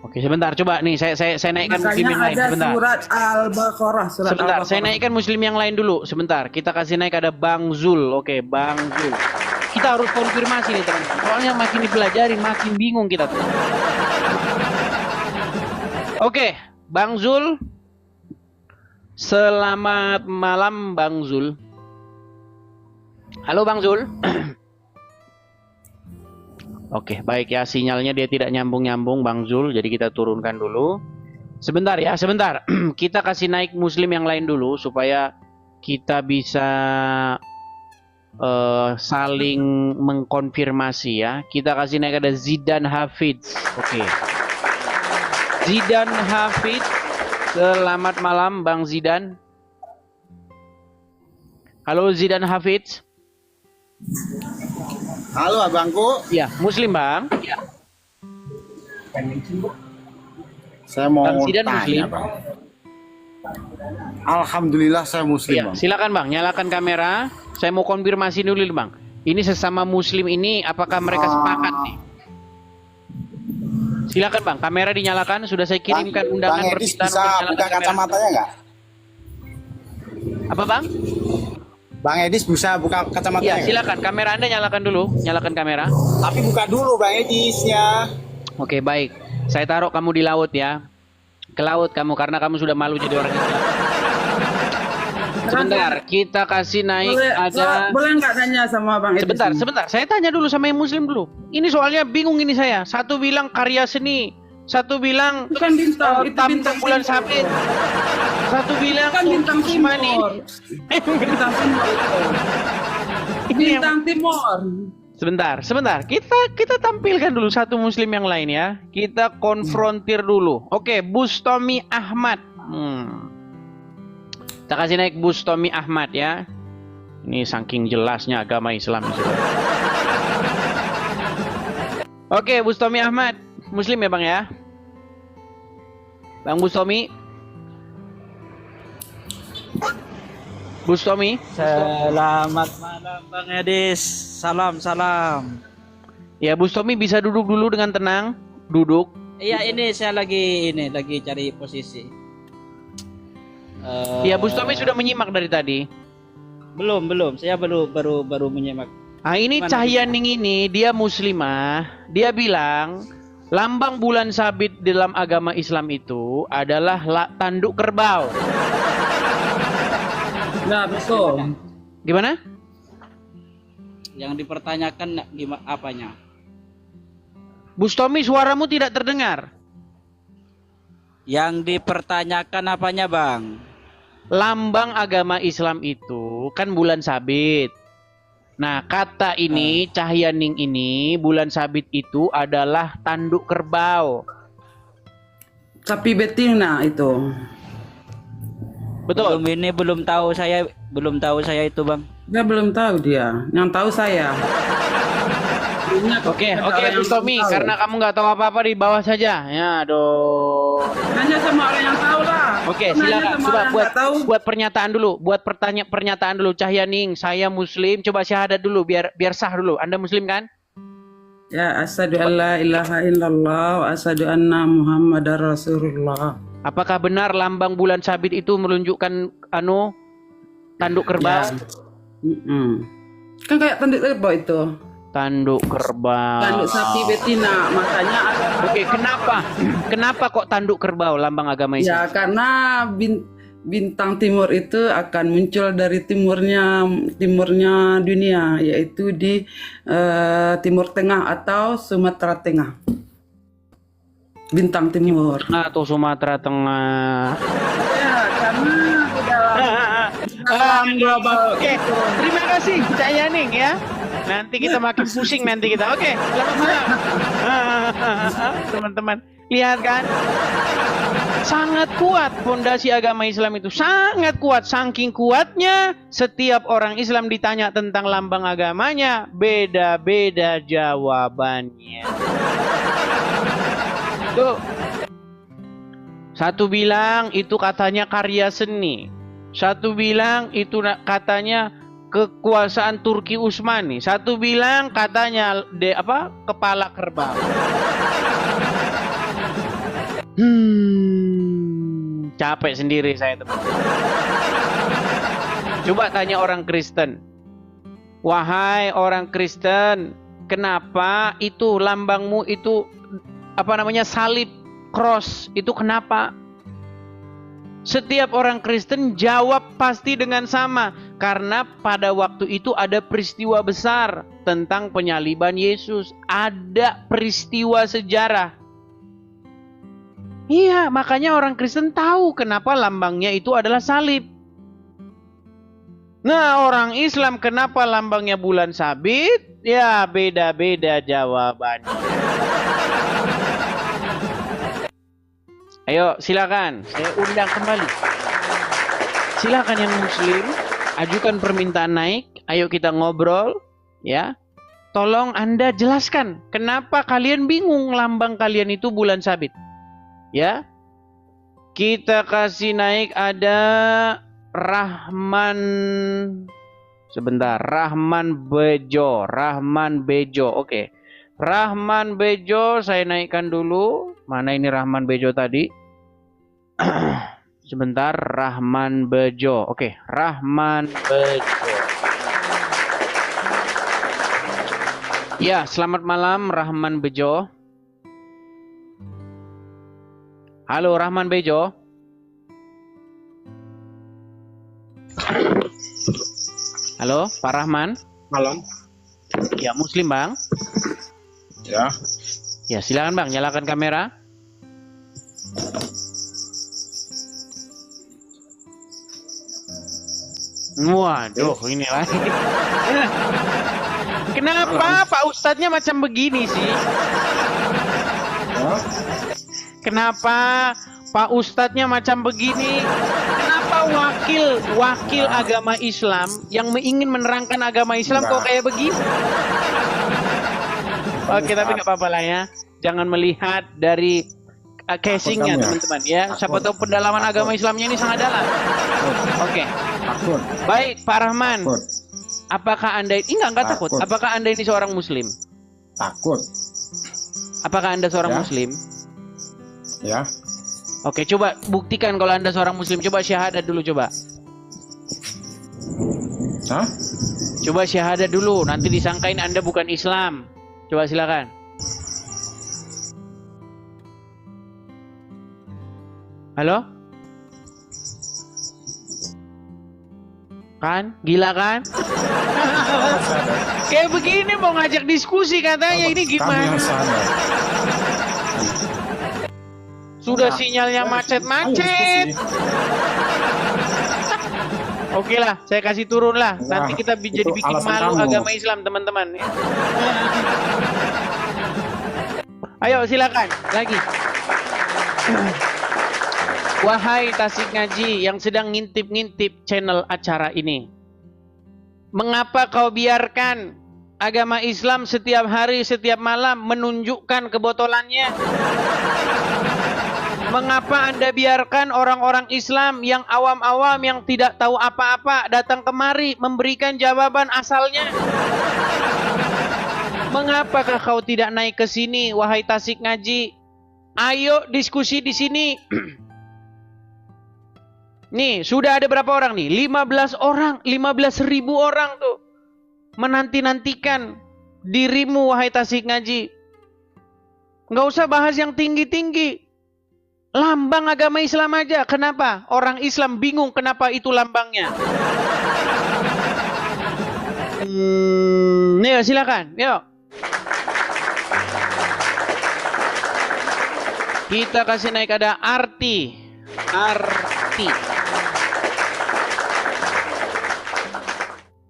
Oke, sebentar, coba nih saya naikkan muslim yang Makanya lain. ada Sebentar. surat Al-Baqarah. Sebentar, saya naikkan muslim yang lain dulu. Sebentar, kita kasih naik ada Bang Zul. Oke, Bang Zul. Kita harus konfirmasi nih teman-teman. Soalnya makin dipelajari, makin bingung kita tuh. Oke, Bang Zul. Selamat malam, Bang Zul. Halo, Bang Zul. Oke, baik ya. Sinyalnya dia tidak nyambung-nyambung, Bang Zul. Jadi kita turunkan dulu. Sebentar ya, sebentar. Kita kasih naik muslim yang lain dulu supaya kita bisa saling mengkonfirmasi ya. Kita kasih naik ada Zidan Hafiz. Oke. Zidan Hafiz. Selamat malam Bang Zidan. Halo Zidan Hafiz. Halo abangku. Ya, muslim Bang. Saya mau Bang Zidan tanya muslim. bang. Alhamdulillah saya muslim Ya, bang. silakan Bang, nyalakan kamera. Saya mau konfirmasi dulu Bang. Ini sesama muslim ini apakah mereka sepakat nih? Silakan Bang, kamera dinyalakan. Sudah saya kirimkan undangan Bang Edis permintaan bisa untuk buka nyalakan kamera. kacamatanya nggak? Apa Bang? Bang Edis bisa buka kacamatanya Ya, nggak? silakan. Kamera Anda nyalakan dulu. Nyalakan kamera. Tapi buka dulu Bang Edisnya. Oke, baik. Saya taruh kamu di laut ya. Ke laut kamu karena kamu sudah malu jadi orang Islam. Sebentar, kita kasih naik Boleh nggak tanya sama Bang Edis? Sebentar. Saya tanya dulu sama yang muslim dulu. Ini soalnya bingung ini saya. Satu bilang karya seni, satu bilang Bukan bintang, itu tampuk bintang bulan timur. sabit. Satu bilang Kan bintang Usmani. timur. Bintang timur itu. Bintang timur. Sebentar. Kita tampilkan dulu satu muslim yang lain ya. Kita konfrontir dulu. Oke, Bustomi Ahmad. Kita kasih naik Bustomi Ahmad ya. Ini saking jelasnya agama Islam. Oke, Bustomi Ahmad. Muslim ya Bang ya? Bang Bustomi. Bustomi. Selamat malam Bang Edis. Salam. Ya, Bustomi bisa duduk dulu dengan tenang. Duduk. Iya, ini saya lagi cari posisi. Ya, Bustomi sudah menyimak dari tadi. Belum. Saya baru menyimak. Nah, ini Gimana? Cahyaning ini dia muslimah. Dia bilang lambang bulan sabit dalam agama Islam itu adalah tanduk kerbau. Nah, betul. Gimana? Yang dipertanyakan gimana apanya? Bustomi, suaramu tidak terdengar. Yang dipertanyakan apanya, Bang? Lambang agama Islam itu kan bulan sabit. Nah, kata ini Cahyaning ini bulan sabit itu adalah tanduk kerbau. Sapi betina itu. Betul. Belum tahu saya itu, Bang. Dia belum tahu dia. Yang tahu saya. Oke, Bustomi, karena kamu nggak tahu apa-apa di bawah saja. Ya, aduh. Nanya sama orang yang tahu lah. Oke, Nanya silakan. sama Coba orang yang nggak tahu. buat pernyataan dulu. Buat pernyataan dulu. Cahyaning, saya muslim. Coba syahadat dulu biar sah dulu. Anda muslim kan? Ya, asyhadu an la ilaha illallah wa asyhadu anna Muhammadar Rasulullah. Apakah benar lambang bulan sabit itu menunjukkan tanduk kerbau? Ya. Kan kayak tanduk kerbau itu. Tanduk kerbau. Tanduk sapi betina, makanya ada. Oke, kenapa kok tanduk kerbau lambang agama Islam? Ya, karena bintang timur itu akan muncul dari timurnya dunia, yaitu di Timur Tengah atau Sumatera Tengah. Bintang timur. Atau Sumatera Tengah. Ya, karena di dalam global. Oke, terima kasih Cak Yaning ya. Nanti kita makin pusing nanti kita. Oke, selamat malam. Teman-teman, lihat kan? Sangat kuat fondasi agama Islam itu. Sangat kuat. Saking kuatnya, setiap orang Islam ditanya tentang lambang agamanya, beda-beda jawabannya. Tuh. Satu bilang itu katanya karya seni. Satu bilang itu katanya kekuasaan Turki Utsmani. Satu bilang katanya kepala kerbau. Capek sendiri saya, teman. Coba tanya orang Kristen. Wahai orang Kristen, kenapa itu lambangmu itu salib, cross, itu kenapa? Setiap orang Kristen jawab pasti dengan sama, karena pada waktu itu ada peristiwa besar tentang penyaliban Yesus, ada peristiwa sejarah. Iya, makanya orang Kristen tahu kenapa lambangnya itu adalah salib. Nah, orang Islam kenapa lambangnya bulan sabit? Ya, beda-beda jawabannya. Ayo, silakan. Saya undang kembali. Silakan yang Muslim, ajukan permintaan naik. Ayo kita ngobrol, ya. Tolong Anda jelaskan kenapa kalian bingung lambang kalian itu bulan sabit. Ya. Kita kasih naik ada Rahman. Sebentar, Rahman Bejo. Oke. Rahman Bejo saya naikkan dulu. Mana ini Rahman Bejo tadi? Sebentar, Rahman Bejo. Oke, Rahman Bejo. Ya, selamat malam Rahman Bejo. Halo Rahman Bejo. Halo, Pak Rahman. Malam. Ya, Muslim, Bang. Ya. Ya, silakan Bang, nyalakan kamera. Waduh, ini lagi. Kenapa Pak Ustadznya macam begini sih? Kenapa Pak Ustadznya macam begini? Kenapa wakil agama Islam yang ingin menerangkan agama Islam kok kayak begini? Oke, tapi nggak apa-apa lah ya. Jangan melihat dari casingnya, teman-teman ya. Siapa tahu pendalaman agama Islamnya ini sangat dalam. Oke. Baik, Pak Rahman. Apakah Anda enggak takut? Apakah Anda ini seorang Muslim? Takut. Apakah Anda seorang Muslim? Ya. Oke, coba buktikan kalau Anda seorang Muslim. Coba syahadat dulu, coba. Hah? Coba syahadat dulu, nanti disangkain Anda bukan Islam. Coba silakan. Halo? Kan? Gila kan? Kayak begini mau ngajak diskusi katanya, ini gimana? Sudah sinyalnya macet-macet. Oke lah, saya kasih turun lah. Nanti kita jadi bikin malu agama Islam, teman-teman. Ayo silakan lagi. Wahai Tasik Ngaji yang sedang ngintip-ngintip channel acara ini, mengapa kau biarkan agama Islam setiap hari, setiap malam menunjukkan kebotolannya? Mengapa Anda biarkan orang-orang Islam yang awam-awam, yang tidak tahu apa-apa datang kemari memberikan jawaban asalnya? Mengapakah kau tidak naik ke sini, wahai Tasik Ngaji? Ayo diskusi di sini. Nih, sudah ada berapa orang nih? 15 orang, 15.000 orang tuh menanti-nantikan dirimu, wahai Tasik Ngaji. Nggak usah bahas yang tinggi-tinggi. Lambang agama Islam aja. Kenapa? Orang Islam bingung kenapa itu lambangnya. Nih, silakan. Yuk. Kita kasih naik ada Arti.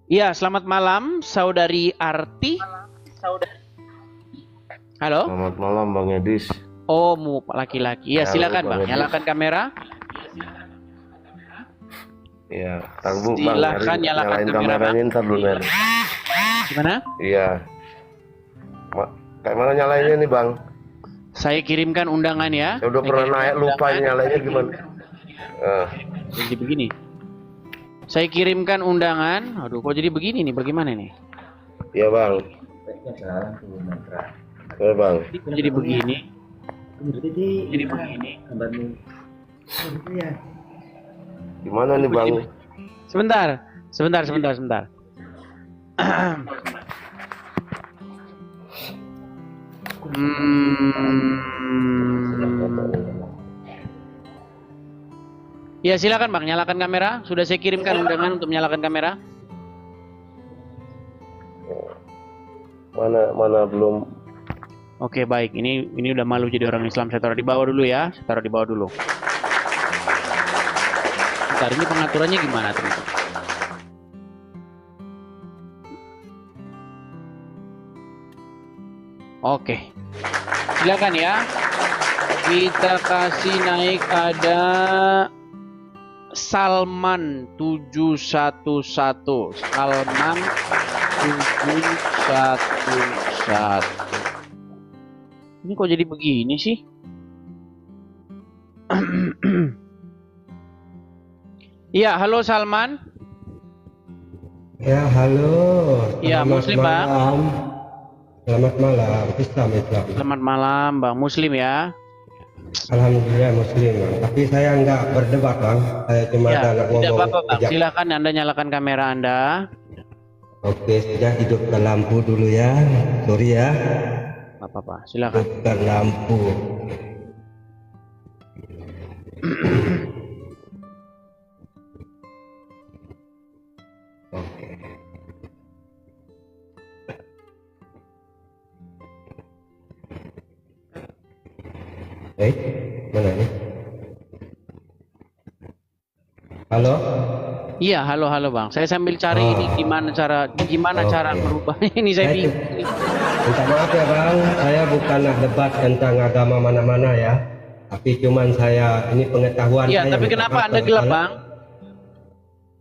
Ya, selamat malam Saudari Arti. Halo. Selamat malam Bang Edis. Oh, laki-laki. Ya, silakan Bang. Nyalakan kamera. Ya, tangguh Bang. Silakan nyalakan kameranya ntar dulu. Gimana? Iya. Kayak mana nyalainnya nih Bang? Saya kirimkan undangan ya. Saya udah pernah naik, lupa nyalanya gimana. Jadi begini. Saya kirimkan undangan. Aduh, kok jadi begini nih? Bagaimana nih? Iya bang. Ya bang. Kok jadi begini? Jadi begini. Gimana nih bang? Sebentar. Ya silakan bang, nyalakan kamera. Sudah saya kirimkan undangan untuk menyalakan kamera. Mana belum. Oke baik, ini udah malu jadi orang Islam. Saya taruh di bawah dulu ya. Bentar, ini pengaturannya gimana teman-teman? Oke, silakan ya. Kita kasih naik ada Salman 711. Salman 711. Ini kok jadi begini sih? Iya, halo Salman. Ya, halo. Ya, Muslim Bang. Selamat malam, Islam. Selamat malam, Bang. Muslim ya? Alhamdulillah Muslim, Bang. Tapi saya nggak berdebat, Bang. Saya cuma ada ngomong. Tidak apa-apa, Bang. Silakan Anda nyalakan kamera Anda. Oke, sudah hidupkan lampu dulu ya. Sorry ya. Nggak apa-apa, silakan. Hidupkan lampu. Oke. Mana ini? Halo? Iya, halo Bang. Saya sambil cari ini gimana cara merubahnya ini saya bingung. Minta maaf ya Bang, saya bukanlah debat tentang agama mana-mana ya. Tapi cuman saya ini pengetahuan Iya, saya. tapi kenapa Anda gelap, Bang?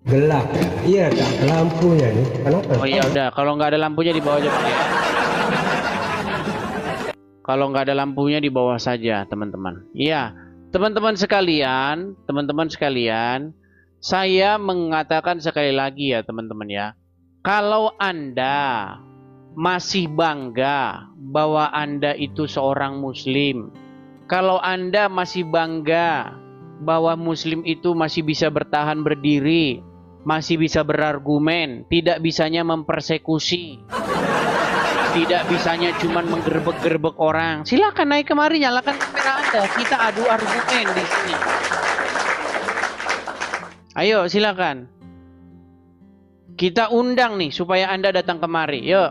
Gelap. Iya, tak lampunya nih. Kenapa? Oh iya udah, kalau nggak ada lampunya di bawah aja, Pak, ya. Kalau nggak ada lampunya di bawah saja, teman-teman. Iya, teman-teman sekalian, saya mengatakan sekali lagi ya, teman-teman ya. Kalau Anda masih bangga bahwa Anda itu seorang Muslim, kalau Anda masih bangga bahwa Muslim itu masih bisa bertahan berdiri, masih bisa berargumen, tidak bisanya mempersekusi, tidak bisanya cuman menggerbek-gerbek orang, silakan naik kemari, nyalakan kamera Anda, kita adu argumen di sini. Ayo silakan. Kita undang nih supaya Anda datang kemari. Yuk.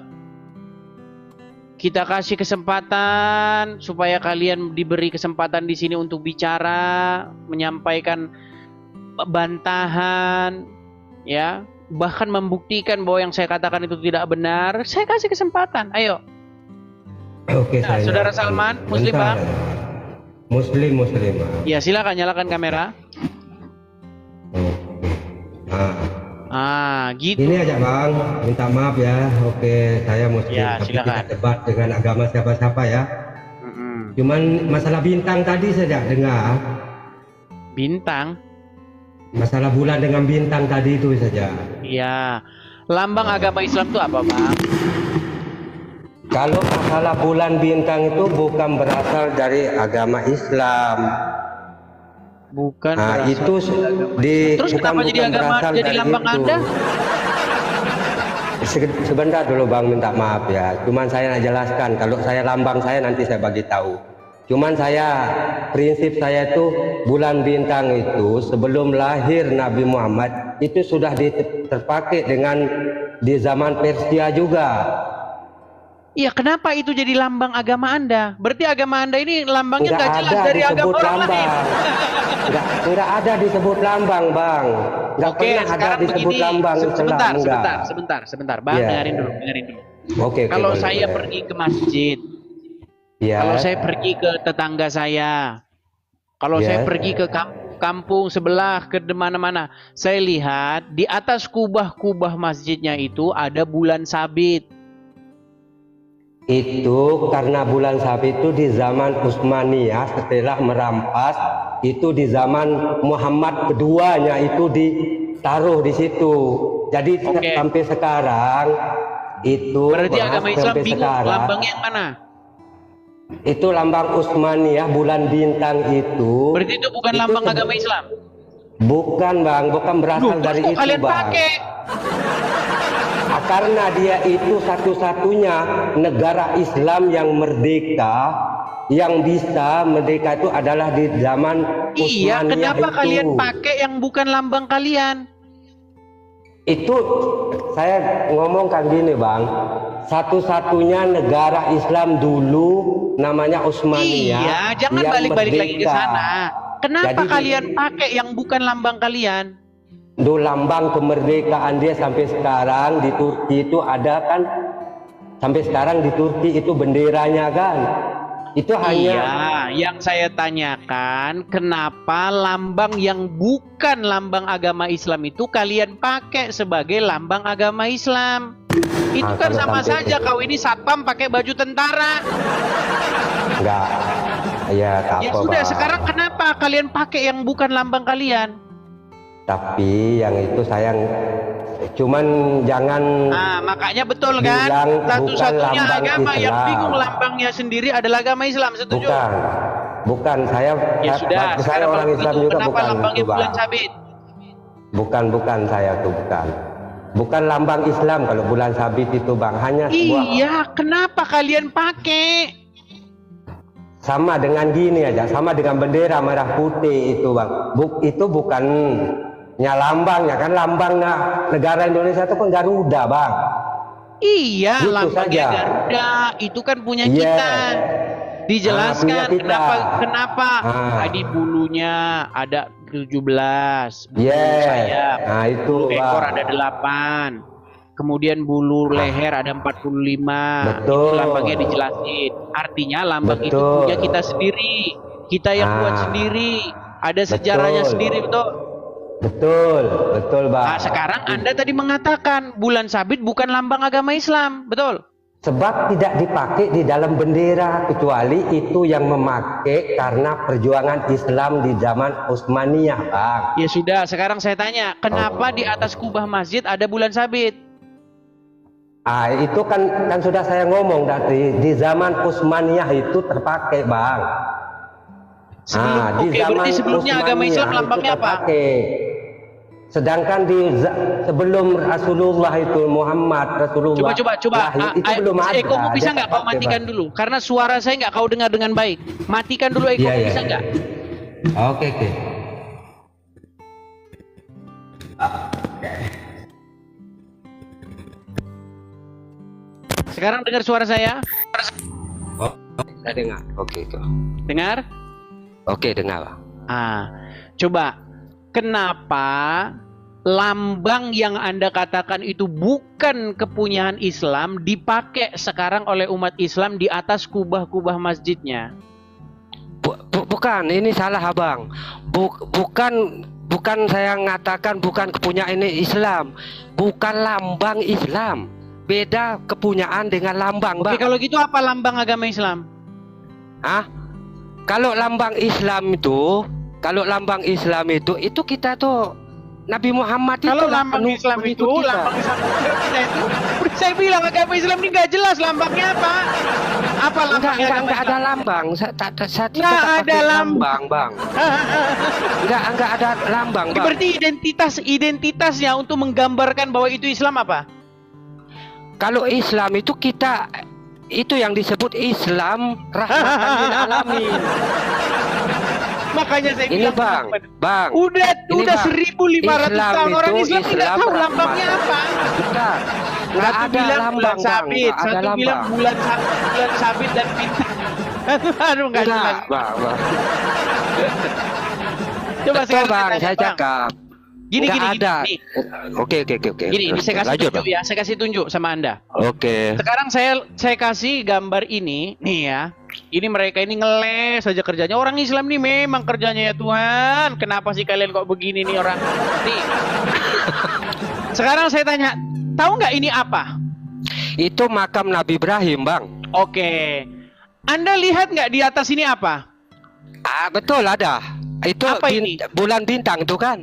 Kita kasih kesempatan supaya kalian diberi kesempatan di sini untuk bicara, menyampaikan bantahan, ya, bahkan membuktikan bahwa yang saya katakan itu tidak benar. Saya kasih kesempatan. Ayo. Oke, nah, Saudara Salman, Muslim Bang? Muslim. Ya, silakan nyalakan kamera. Gitu. Ini aja Bang, minta maaf ya. Oke, saya Muslim, ya, tapi silakan. tidak debat dengan agama siapa-siapa ya. Cuman masalah bintang tadi saya dengar. Bintang? Masalah bulan dengan bintang tadi itu saja. Iya. Lambang agama Islam itu apa, Bang? Kalau masalah bulan bintang itu bukan berasal dari agama Islam. Bukan nah, itu terus kenapa jadi agama, jadi lambang itu. Anda? Sebentar dulu Bang, minta maaf ya. Cuman saya nak jelaskan, kalau saya lambang saya nanti saya bagi tahu. Cuman prinsip saya itu bulan bintang itu sebelum lahir Nabi Muhammad itu sudah terpakai di zaman Persia juga. Iya, kenapa itu jadi lambang agama Anda? Berarti agama Anda ini lambangnya nggak jelas dari agama orang lain. Nggak ada disebut lambang, Bang. Nggak pernah ada disebut lambang. Sebentar, Bang. Yeah. Dengerin dulu. Oke, kalau saya pergi ke masjid, kalau saya pergi ke tetangga saya, kalau saya pergi ke kampung sebelah, ke mana-mana, saya lihat di atas kubah-kubah masjidnya itu ada bulan sabit. Itu karena bulan sabit itu di zaman Utsmaniyah setelah merampas, itu di zaman Muhammad keduanya itu ditaruh di situ. Jadi sampai sekarang itu berarti agama Islam sampai bingung sekarang, lambang yang mana? itu lambang Utsmaniyah, bulan bintang itu. Berarti itu bukan lambang agama Islam? Bukan bang, bukan berasal dari itu kalian bang. pakai? Karena dia itu satu-satunya negara Islam yang merdeka, yang bisa merdeka itu adalah di zaman Iya, Utsmaniyah kenapa itu. kalian pakai yang bukan lambang kalian? Itu saya ngomongkan gini bang, satu-satunya negara Islam dulu namanya Utsmaniyah. Iya, jangan yang balik-balik lagi ke merdeka. sana. Kenapa Jadi, kalian pakai yang bukan lambang kalian? Lambang kemerdekaan dia sampai sekarang di Turki itu ada kan, sampai sekarang di Turki itu benderanya kan, itu hanya. Iya, yang saya tanyakan kenapa lambang yang bukan lambang agama Islam itu kalian pakai sebagai lambang agama Islam? Itu kan sama saja kau ini satpam pakai baju tentara. Enggak, ya Ya sudah, sekarang kenapa kalian pakai yang bukan lambang kalian? Tapi yang itu sayang, cuman jangan. Makanya betul kan? Satu-satunya agama yang bingung lambangnya sendiri adalah agama Islam, setuju? Bukan saya. Ya sudah, saya orang Islam juga, kenapa bukan lambangnya itu, Bang. bulan sabit? Bukan saya tuh, bukan lambang Islam kalau bulan sabit itu bang, hanya sebuah. Iya, kenapa kalian pakai? Sama dengan gini aja, sama dengan bendera merah putih itu bang. Itu bukan lambangnya kan, lambangnya negara Indonesia itu kan Garuda bang. Iya, Gitu lambangnya saja. Garuda itu kan punya kita. Dijelaskan punya kita. kenapa tadi bulunya ada 17, bulu Yes. sayap, Itu bulu ekor bang. ada 8, kemudian bulu leher ada 45. Betul. Itu lambangnya dijelasin. Artinya lambang itu Betul. punya kita sendiri, kita yang buat sendiri, ada sejarahnya Betul. sendiri, betul. Betul bang. Nah, sekarang Anda tadi mengatakan bulan sabit bukan lambang agama Islam, betul? Sebab tidak dipakai di dalam bendera, kecuali itu yang memakai karena perjuangan Islam di zaman Utsmaniyah bang. Ya sudah, sekarang saya tanya, kenapa di atas kubah masjid ada bulan sabit? Itu kan sudah saya ngomong tadi, di zaman Utsmaniyah itu terpakai bang. Berarti sebelumnya agama Islam lambangnya apa? Sedangkan sebelum Rasulullah itu Rasulullah. Coba. Itu belum ada. Eko, bisa nggak kau matikan dulu? Karena suara saya nggak kau dengar dengan baik. Matikan dulu Eko, bisa nggak? Oke. Sekarang dengar suara saya? Saya dengar. Oke. Dengar? Oke, dengar. Coba. Kenapa lambang yang Anda katakan itu bukan kepunyaan Islam dipakai sekarang oleh umat Islam di atas kubah-kubah masjidnya? Bukan, ini salah abang. Bukan saya ngatakan bukan kepunyaan Islam, bukan lambang Islam. Beda kepunyaan dengan lambang. Oke, kalau gitu apa lambang agama Islam? Kalau lambang Islam itu kita tuh Nabi Muhammad itu. Kalau lambang Islam itu, lambang Islam itu, saya bilang agama Islam ini nggak jelas lambangnya apa. Apa lambangnya? Enggak ada lambang. Saya nggak ada lambang, bang. Enggak ada lambang, bang. Berarti identitasnya untuk menggambarkan bahwa itu Islam apa? Kalau Islam itu itu yang disebut Islam rahmatan lil alamin. Makanya saya ini bilang, bang. Udah 1.500 tahun orang Islam tidak tahu lambangnya apa. Nggak ada lambang, sabit, bang. Satu bilang bulan sabit dan bintang. Aduh, nggak jelas. Bang. Coba sekarang saya cakap. Gini. Oke. Gini, saya kasih tunjuk ya. Saya kasih tunjuk sama Anda. Oke. Sekarang saya kasih gambar ini, nih ya. Ini mereka ini ngeles saja kerjanya. Orang Islam nih memang kerjanya ya Tuhan. Kenapa sih kalian kok begini nih orang? Nih. Sekarang saya tanya, tahu nggak ini apa? Itu makam Nabi Ibrahim, bang. Oke. Anda lihat nggak di atas ini apa? Betul ada. Itu Apa ini? bulan bintang itu kan?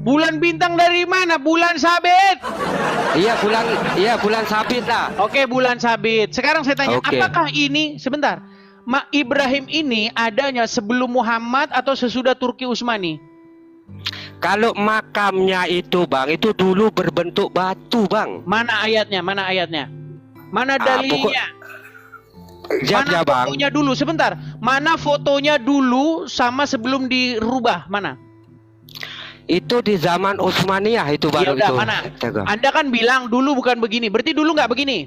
Bulan bintang dari mana? Bulan sabit. Iya bulan sabit lah. Oke, bulan sabit. Sekarang saya tanya, Oke. apakah ini sebentar? Ibrahim ini adanya sebelum Muhammad atau sesudah Turki Utsmani? Kalau makamnya itu bang, itu dulu berbentuk batu bang. Mana ayatnya? Mana ayatnya? Mana dalilnya? Mana Bang. fotonya dulu? Sebentar. Mana fotonya dulu sama sebelum dirubah? Mana? Itu di zaman Utsmaniyah itu Ya baru udah, itu. mana? Anda kan bilang dulu bukan begini. Berarti dulu nggak begini?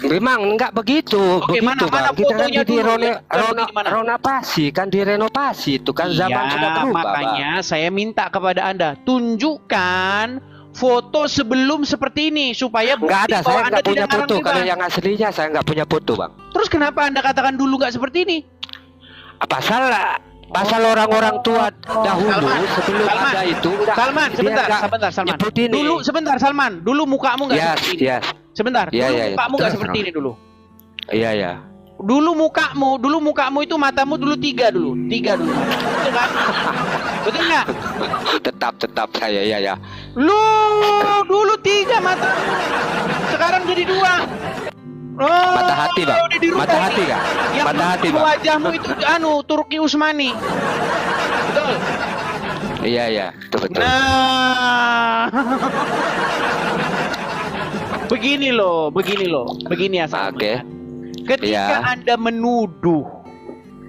Memang nggak begitu. Oke, begitu mana bang. Kita kan fotonya di dulu, ya? Bukan begini, mana? renovasi kan direnovasi itu kan zaman sudah Iya, berubah. makanya saya minta kepada Anda tunjukkan foto sebelum seperti ini supaya Nggak ada, bahwa saya Anda nggak punya tidak ngarang foto. bebas. Kalau yang aslinya saya nggak punya foto bang. Terus kenapa Anda katakan dulu nggak seperti ini? Pasal orang-orang tua dahulu Salman, sebelum Salman, ada itu nggak. Salman, dia sebentar, nggak sebentar, Salman. nyebut ini. Dulu sebentar, Salman. Dulu mukamu nggak Yes, seperti ini. yes. Sebentar, Iya, dulu iya, mukamu nggak betul. seperti ini dulu. Iya ya. Dulu mukamu itu matamu dulu tiga dulu. Betul kan? Betul nggak? Tetap saya ya. Lu dulu tiga matamu. Sekarang jadi dua. Oh, Mata hati bang. udah dirubah Mata nih. hati kak. Yang Mata hati dulu bang. wajahmu itu Turki Utsmani. Betul. Iya ya. Betul. Nah. Begini loh. Begini ya Salman. Oke. Ketika Ya. Anda menuduh,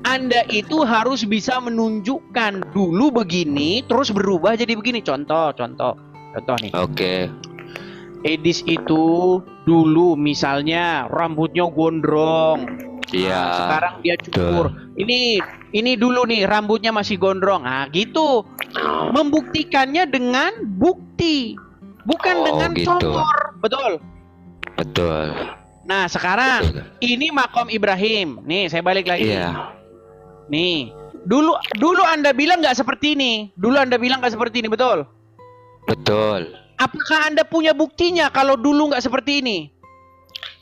Anda itu harus bisa menunjukkan dulu begini, terus berubah jadi begini. Contoh nih. Oke. Edis itu dulu misalnya rambutnya gondrong. Iya. Nah, sekarang dia cukur. Ini dulu nih rambutnya masih gondrong. Nah, gitu. Membuktikannya dengan bukti, bukan dengan gitu. comor. Betul. Nah, sekarang ini makom Ibrahim. Nih, saya balik lagi. Iya. Nih, dulu Anda bilang nggak seperti ini. Betul? Betul. Apakah Anda punya buktinya kalau dulu nggak seperti ini?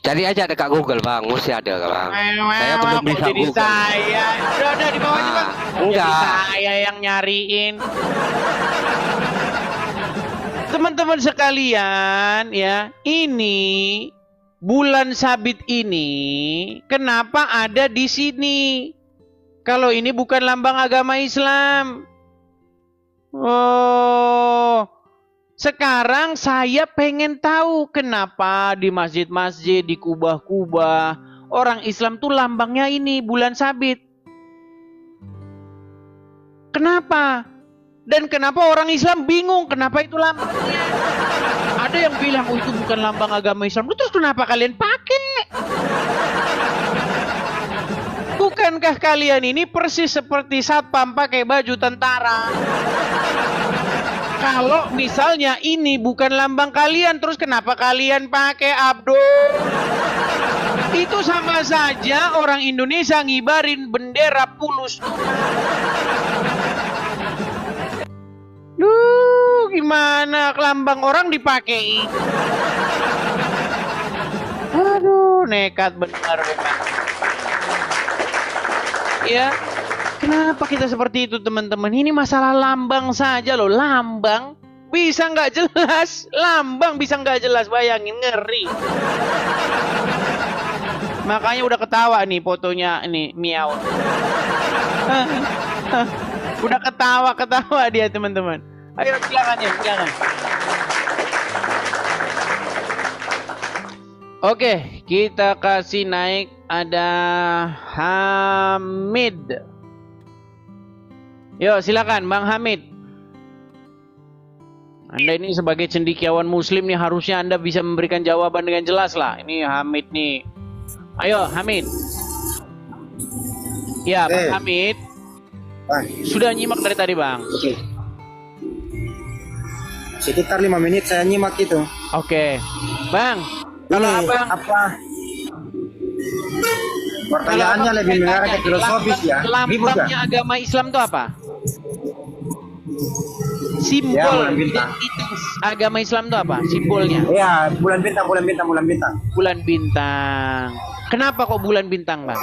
Cari aja dekat Google bang, mesti ada bang. Saya belum bisa jadi Google. saya. Udah di bawah juga. Enggak. Jadi saya yang nyariin. Teman-teman sekalian, ya, ini bulan sabit ini kenapa ada di sini? Kalau ini bukan lambang agama Islam. Oh, sekarang saya pengen tahu kenapa di masjid-masjid, di kubah-kubah orang Islam tuh lambangnya ini bulan sabit. Kenapa? Dan kenapa orang Islam bingung kenapa itu lambangnya? Ada yang bilang oh itu bukan lambang agama Islam. Terus kenapa kalian pakai? Bukankah kalian ini persis seperti satpam pakai baju tentara? Kalau misalnya ini bukan lambang kalian, terus kenapa kalian pakai Abdul? Itu sama saja orang Indonesia ngibarin bendera Pulus. Duh, gimana lambang orang dipakai? Aduh, nekat benar. Ya, kenapa kita seperti itu teman-teman? Ini masalah lambang saja loh, lambang bisa nggak jelas, lambang bisa nggak jelas, bayangin, ngeri. Makanya udah ketawa nih fotonya ini Miao. Udah ketawa dia teman-teman. Ayo silakan ya, silakan. Oke, kita kasih naik ada Hamid. Yo, silakan Bang Hamid. Anda ini sebagai cendekiawan muslim nih harusnya Anda bisa memberikan jawaban dengan jelas lah. Ini Hamid nih. Ayo Hamid. Ya, Bang Hamid. Sudah nyimak dari tadi, Bang. Oke. Sekitar 5 menit saya nyimak itu. Oke. Bang, kalau Abang pertanyaannya lebih mengarah ke filosofis ya. Lambangnya agama Islam itu apa? Simbol Ya, bulan bintang. identitas agama Islam itu apa? Simbolnya? Iya, bulan bintang, bulan bintang, bulan bintang. Bulan bintang. Kenapa kok bulan bintang, Bang?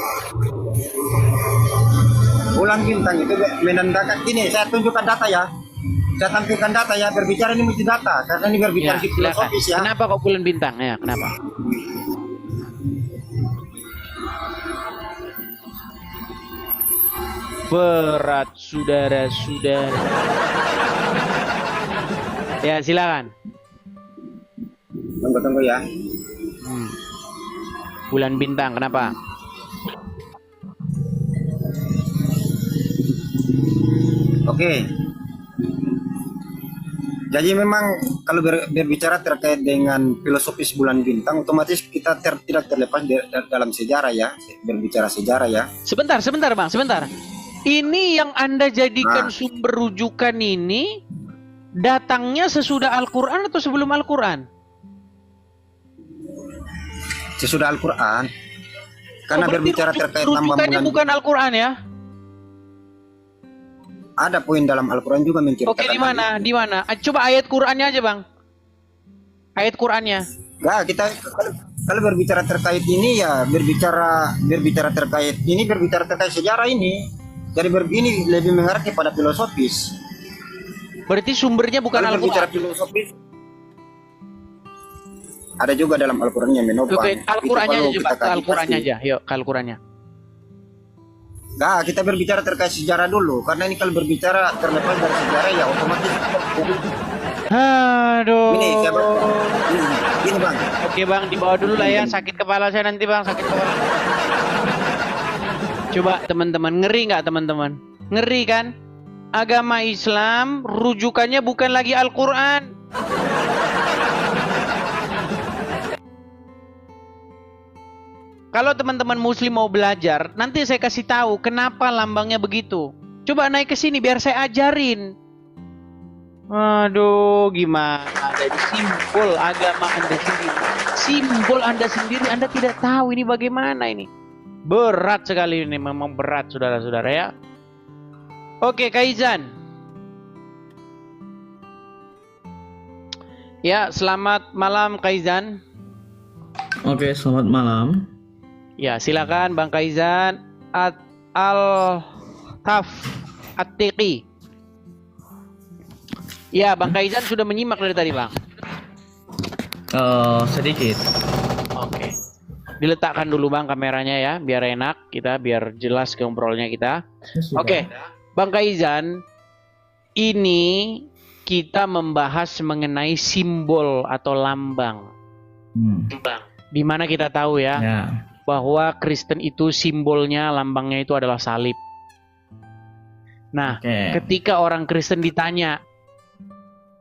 Bulan bintang itu menandakan gini, saya tunjukkan data ya. Saya tampilkan data ya, berbicara ini mesti data, karena ini berbicara Ya, di silakan. filosofis ya. Kenapa kok bulan bintang? Ya, kenapa? Berat, saudara-saudara. Ya, silakan. Tunggu ya. Bulan bintang, kenapa? Oke. Jadi memang kalau berbicara terkait dengan filosofis bulan bintang, otomatis kita tidak terlepas dalam sejarah ya, berbicara sejarah ya. Sebentar, Bang, sebentar. Ini yang Anda jadikan sumber rujukan ini datangnya sesudah Al-Quran atau sebelum Al-Quran? Sesudah Al-Quran. Karena berbicara terkait lambang bulan. Bukan Al-Quran ya? Ada poin dalam Al-Quran juga menceritakan. Oke, di mana? Di mana? Coba ayat Qurannya aja, Bang. Ayat Qurannya. Enggak, kita kalau berbicara terkait ini ya berbicara terkait sejarah ini. Jadi begini lebih mengarah kepada filosofis. Berarti sumbernya bukan Al-Quran. Berbicara Al-Quran. filosofis. Ada juga dalam Al-Quran yang menopang. Oke, Al-Qurannya aja coba. Al-Quran Al-Qurannya aja. Yuk, ke Al-Qurannya. Nah, kita berbicara terkait sejarah dulu. Karena ini kalau berbicara terlepas dari sejarah ya otomatis. Aduh. Ini Bang. Oke, Bang, dibawa dulu lah ya. Sakit kepala saya nanti, Bang. Sakit kepala. Coba teman-teman, ngeri nggak teman-teman? Ngeri kan? Agama Islam rujukannya bukan lagi Al-Quran. Kalau teman-teman muslim mau belajar, nanti saya kasih tahu kenapa lambangnya begitu. Coba naik ke sini biar saya ajarin. Aduh, gimana? Jadi simbol agama Anda sendiri. Simbol Anda sendiri, Anda tidak tahu ini bagaimana ini. Berat sekali ini, memang berat saudara-saudara ya. Oke, Kaizan. Ya, selamat malam Kaizan. Oke, selamat malam. Ya, silakan Bang Kaizan Al-Taf At-Tiqi. Ya, Bang Kaizan sudah menyimak dari tadi, Bang. Sedikit. Oke. Diletakkan dulu Bang kameranya ya, biar enak kita, biar jelas ngobrolnya kita. Oke, Bang Kaizan, ini kita membahas mengenai simbol atau lambang. Di mana kita tahu ya, bahwa Kristen itu simbolnya, lambangnya itu adalah salib. Nah, ketika orang Kristen ditanya,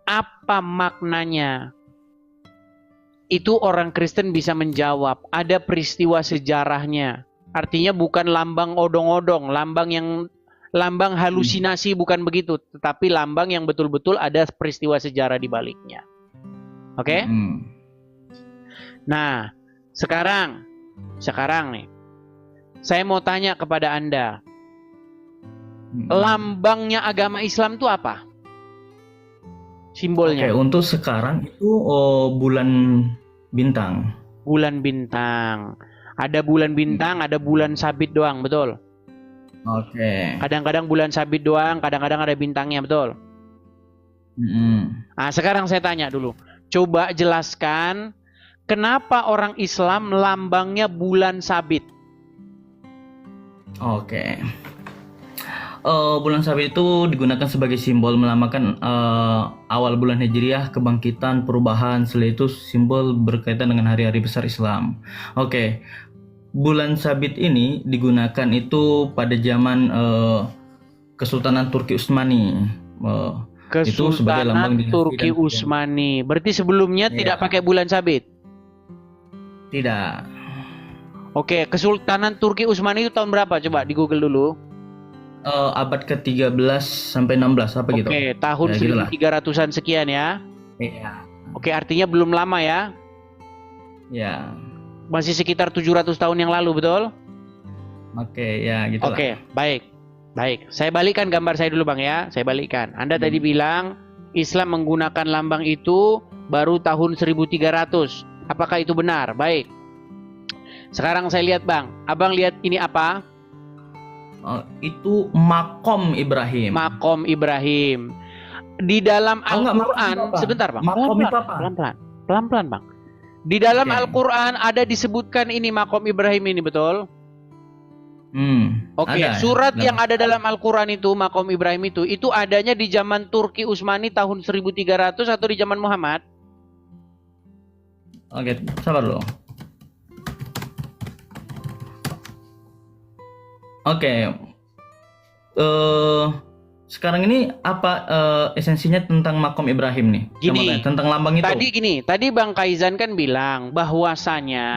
apa maknanya? Itu orang Kristen bisa menjawab, ada peristiwa sejarahnya. Artinya bukan lambang odong-odong, lambang halusinasi, bukan begitu, tetapi lambang yang betul-betul ada peristiwa sejarah di baliknya. Oke? Nah, sekarang nih, saya mau tanya kepada Anda, lambangnya agama Islam itu apa? Simbolnya. Oke, untuk sekarang itu bulan bintang. Bulan bintang. Ada bulan bintang, ada bulan sabit doang, betul? Oke. Kadang-kadang bulan sabit doang, kadang-kadang ada bintangnya, betul? Nah, sekarang saya tanya dulu. Coba jelaskan, kenapa orang Islam lambangnya bulan sabit? Oke. Bulan sabit itu digunakan sebagai simbol melambangkan awal bulan Hijriah, kebangkitan, perubahan. Setelah itu simbol berkaitan dengan hari-hari besar Islam. Oke. Bulan sabit ini digunakan itu pada zaman Kesultanan Turki Utsmani. Itu sebagai lambang dinasti Turki Utsmani. Berarti sebelumnya tidak pakai bulan sabit? Tidak. Oke, Kesultanan Turki Utsmani itu tahun berapa? Coba di Google dulu. Abad ke-13 sampai 16 apa gitu. Oke, tahun 1300-an sekian ya. Iya. Oke, artinya belum lama ya. Ya. Masih sekitar 700 tahun yang lalu, betul? Oke, ya gitu. Oke, baik. Baik, saya balikkan gambar saya dulu Bang ya. Saya balikkan. Anda tadi bilang Islam menggunakan lambang itu baru tahun 1300. Apakah itu benar? Baik. Sekarang saya lihat Bang. Abang lihat ini apa? Itu makom Ibrahim. Makom Ibrahim. Di dalam Al-Quran, sebentar Bang. Makom itu apa? Pelan-pelan Bang. Di dalam Al-Quran ada disebutkan ini makom Ibrahim ini, betul? Oke, surat yang ada dalam Al-Quran itu, makom Ibrahim itu adanya di zaman Turki Utsmani tahun 1300 atau di zaman Muhammad? Oke, sabar dulu. Oke, sekarang ini apa esensinya tentang makom Ibrahim nih? Gini, tentang lambang itu. Tadi Bang Kaizan kan bilang bahwasanya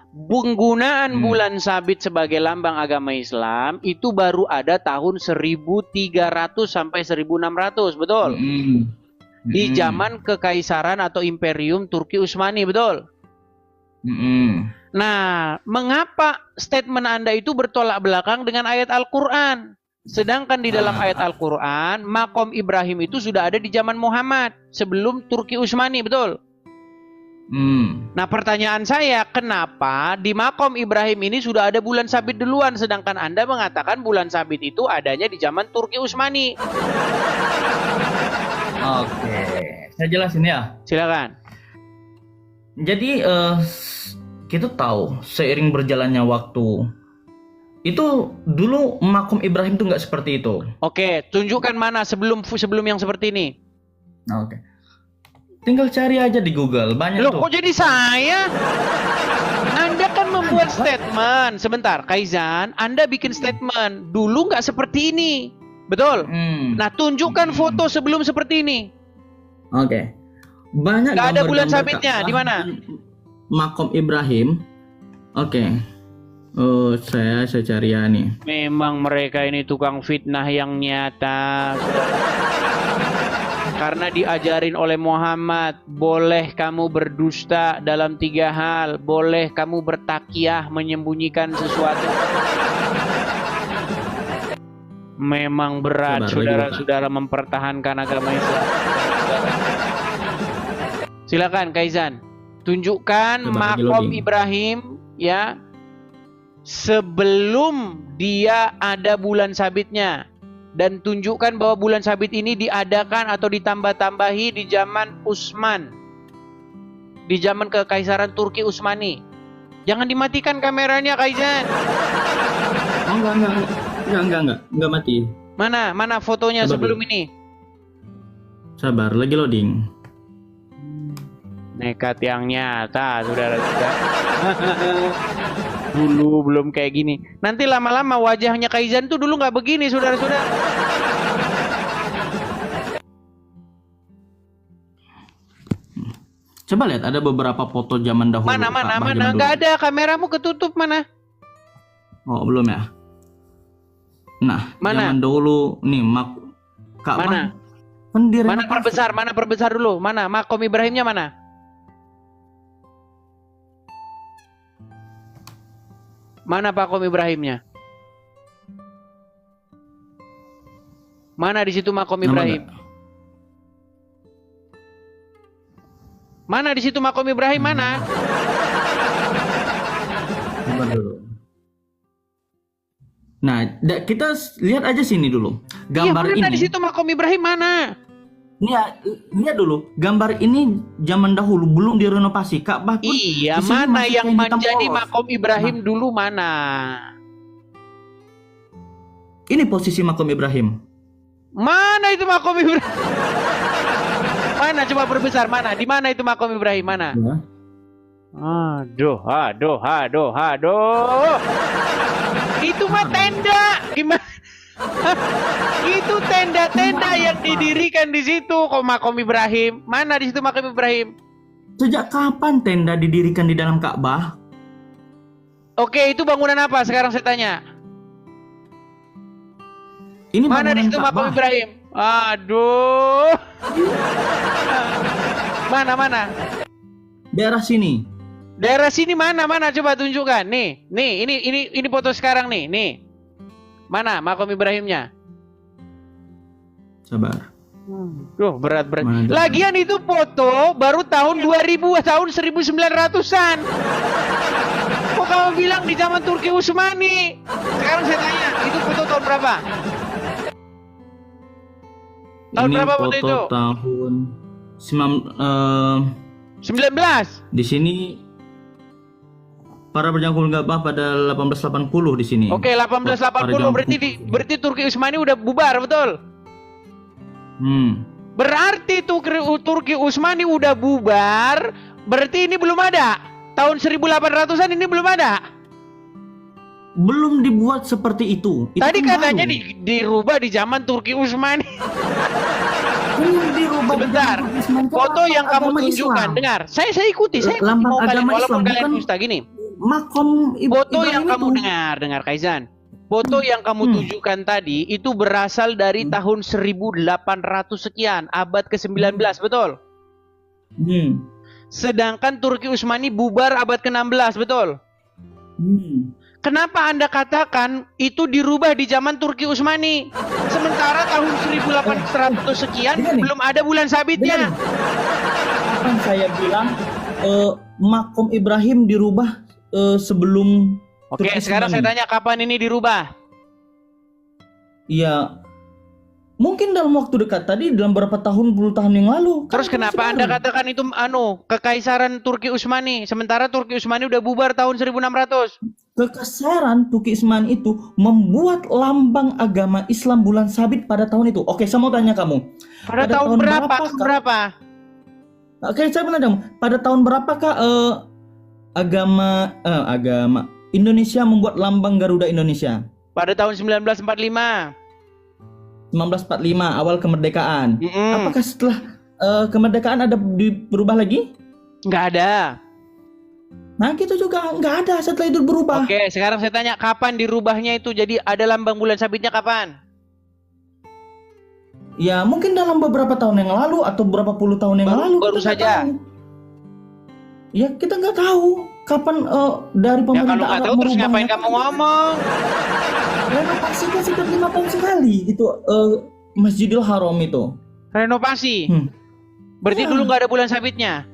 penggunaan bulan sabit sebagai lambang agama Islam itu baru ada tahun 1300 sampai 1600, betul? Di zaman kekaisaran atau imperium Turki Utsmani, betul? Nah, mengapa statement Anda itu bertolak belakang dengan ayat Al-Quran? Sedangkan di dalam ayat Al-Quran, makom Ibrahim itu sudah ada di zaman Muhammad, sebelum Turki Utsmani, betul? Nah, pertanyaan saya, kenapa di makom Ibrahim ini sudah ada bulan sabit duluan, sedangkan Anda mengatakan bulan sabit itu adanya di zaman Turki Utsmani? Oke, saya jelasin ya. Silakan. Jadi kita tahu seiring berjalannya waktu, itu dulu makom Ibrahim itu nggak seperti itu. Oke, tunjukkan mana sebelum yang seperti ini. Oke. Tinggal cari aja di Google, banyak Loh, tuh. kok jadi saya? Anda kan membuat statement. Sebentar, Kaizan, Anda bikin statement. Dulu nggak seperti ini. Betul? Nah, tunjukkan foto sebelum seperti ini. Oke. Banyak nggak ada bulan gambar-gambar sabitnya, di mana? Makom Ibrahim. Oke. Oh, saya cari ya nih. Memang mereka ini tukang fitnah yang nyata. Karena diajarin oleh Muhammad, boleh kamu berdusta dalam 3 hal. Boleh kamu bertakiah menyembunyikan sesuatu. Memang berat saudara-saudara mempertahankan agama Islam. Silakan Kaizan, tunjukkan makom Ibrahim ya sebelum dia ada bulan sabitnya. Dan tunjukkan bahwa bulan sabit ini diadakan atau ditambah-tambahi di zaman Utsman, di zaman kekaisaran Turki Utsmani. Jangan dimatikan kameranya, Kaizan. Oh, enggak mati. Mana fotonya sebelum ini? Sabar, lagi loading. Nekat yang nyata, saudara-saudara. Dulu belum kayak gini. Nanti lama-lama wajahnya Kaizan tuh dulu nggak begini, saudara-saudara. Coba lihat, ada beberapa foto zaman dahulu. Mana? Nggak ada, kameramu ketutup mana? Oh, belum ya. Nah, mana? Zaman dahulu nih Ka'bah. Mana perbesar dulu? Mana makom Ibrahimnya mana? Mana makom Ibrahimnya? Mana di situ makom Ibrahim? Mana di situ makom Ibrahim mana? Nah, kita lihat aja sini dulu. Gambar mana ini. Di situ makom Ibrahim mana? Lihat dulu. Gambar ini zaman dahulu belum direnovasi. Ka'bah pun. Iya, mana yang menjadi makom Ibrahim dulu mana? Ini posisi makom Ibrahim. Mana itu makom Ibrahim? Mana coba perbesar mana? Di mana itu makom Ibrahim mana? Ya. Aduh. Itu mah tenda. Gimana? Itu tenda-tenda yang didirikan di situ. Kok makom Ibrahim? Mana di situ makom Ibrahim? Sejak kapan tenda didirikan di dalam Ka'bah? Oke, itu bangunan apa? Sekarang saya tanya. Ini mana di situ makom Ibrahim? Aduh. Mana? Daerah sini mana? Coba tunjukkan. Nih, ini foto sekarang nih. Mana makom Ibrahimnya? Sabar. Duh, berat. Lagian itu foto baru tahun 2000, tahun 1900-an. Kok kamu bilang di zaman Turki Utsmani? Sekarang saya tanya, itu foto tahun berapa? Tahun Ini berapa foto foto itu? tahun 19. di sini para berjangkul nggak pada 1880 di sini. Oke, 1880 berarti Turki Utsmani udah bubar, betul? Berarti Turki Utsmani udah bubar, berarti ini belum ada. Tahun 1800-an ini belum ada. Belum dibuat seperti itu. Tadi katanya dirubah di zaman Turki Utsmani. Sebentar, foto yang kamu tunjukkan, dengar. Saya ikuti, saya lambang mau kalian agama walaupun Islam, kalian bukan dusta gini. Makom Foto yang Ibrahim kamu itu. dengar Kaizan. Foto yang kamu tunjukkan tadi itu berasal dari tahun 1800 sekian, abad ke-19, betul? Sedangkan Turki Utsmani bubar abad ke-16, betul? Kenapa Anda katakan itu dirubah di zaman Turki Utsmani? Sementara tahun 1800 sekian belum ada bulan sabitnya. Kapan saya bilang makom Ibrahim dirubah sebelum Oke, Turki sekarang saya Utsmani? tanya kapan ini dirubah? Ya, mungkin dalam waktu dekat tadi, dalam berapa puluh tahun yang lalu. Terus kenapa Anda katakan itu kekaisaran Turki Utsmani, sementara Turki Utsmani udah bubar tahun 1600? Kekaisaran Turki Utsmani itu membuat lambang agama Islam bulan sabit pada tahun itu. Oke, saya mau tanya kamu. Pada tahun berapa? Oke, saya mau tanya kamu. Pada tahun berapakah agama Indonesia membuat lambang Garuda Indonesia? Pada tahun 1945. 1945, awal kemerdekaan. Apakah setelah kemerdekaan ada berubah lagi? Nggak ada. Nah, gitu juga nggak ada setelah itu berubah. Oke, sekarang saya tanya kapan dirubahnya itu jadi ada lambang bulan sabitnya kapan? Ya, mungkin dalam beberapa tahun yang lalu atau beberapa puluh tahun yang lalu. Baru saja. Ya, kita nggak tahu kapan dari pemerintah kalau nggak tahu terus ngapain kamu ngomong? Renovasi kan setiap 5 tahun sekali itu Masjidil Haram itu. Renovasi? Berarti dulu nggak ada bulan sabitnya?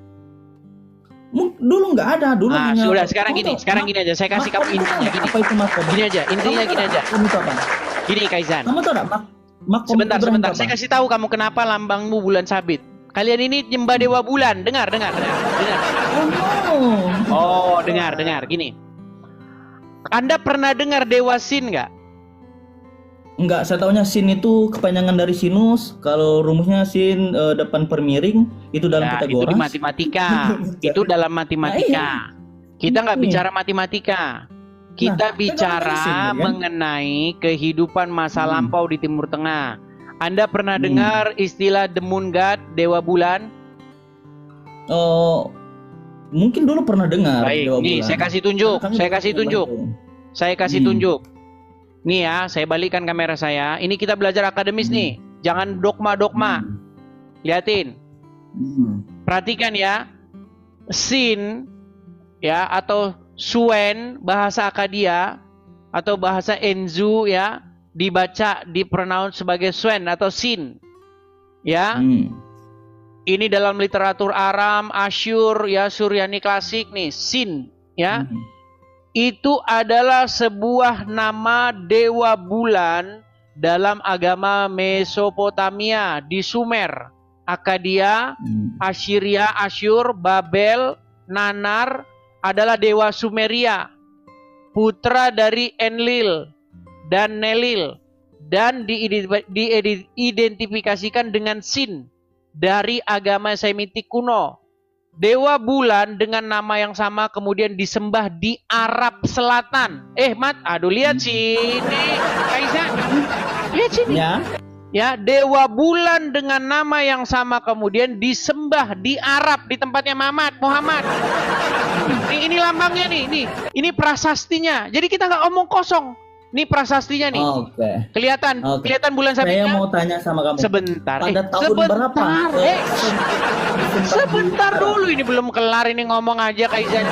Dulu nggak ada, dulu hanya... Sudah, sekarang gini aja, saya kasih kamu intinya gini. Apa itu makom? Gini aja. Gini Kaizan. Kamu tahu nggak makom Sebentar, Ibrahim apa? saya kasih tahu kamu kenapa lambangmu bulan sabit. Kalian ini nyembah dewa bulan, dengar. Oh, dengar, gini. Anda pernah dengar dewa Sin nggak? Enggak, saya taunya sin itu kepanjangan dari sinus. Kalau rumusnya sin depan per miring, itu dalam Pythagoras. Itu di matematika. Itu dalam matematika. Kita nggak bicara matematika. Kita bicara mengenai kehidupan masa lampau di Timur Tengah. Anda pernah dengar istilah the moon god, dewa bulan? Mungkin dulu pernah dengar. Baik, nih saya kasih tunjuk. Saya kasih tunjuk. Nih ya, saya balikkan kamera saya. Ini kita belajar akademis nih. Jangan dogma-dogma. Liatin. Perhatikan ya. Sin ya atau Suen bahasa Akadia atau bahasa Enzu ya dibaca dipronounce sebagai Suen atau Sin. Ya. Ini dalam literatur Aram, Asyur ya, Suryani klasik nih, Sin ya. Itu adalah sebuah nama dewa bulan dalam agama Mesopotamia di Sumer, Akadia, Assyria, Asyur, Babel, Nanar adalah dewa Sumeria, putra dari Enlil dan Nelil, dan diidentifikasikan dengan Sin dari agama Semitik kuno. Dewa bulan dengan nama yang sama kemudian disembah di Arab Selatan. Lihat sini, Kaizan. Lihat sini. Ya, dewa bulan dengan nama yang sama kemudian disembah di Arab di tempatnya Muhammad. Ini lambangnya nih. Ini prasastinya. Jadi kita nggak omong kosong. Ini prasastinya nih. Kelihatan bulan sabitnya. Saya mau tanya sama kamu. Sebentar. Pada tahun berapa? Sebentar dulu, ini belum kelar ini ngomong aja Kaizan.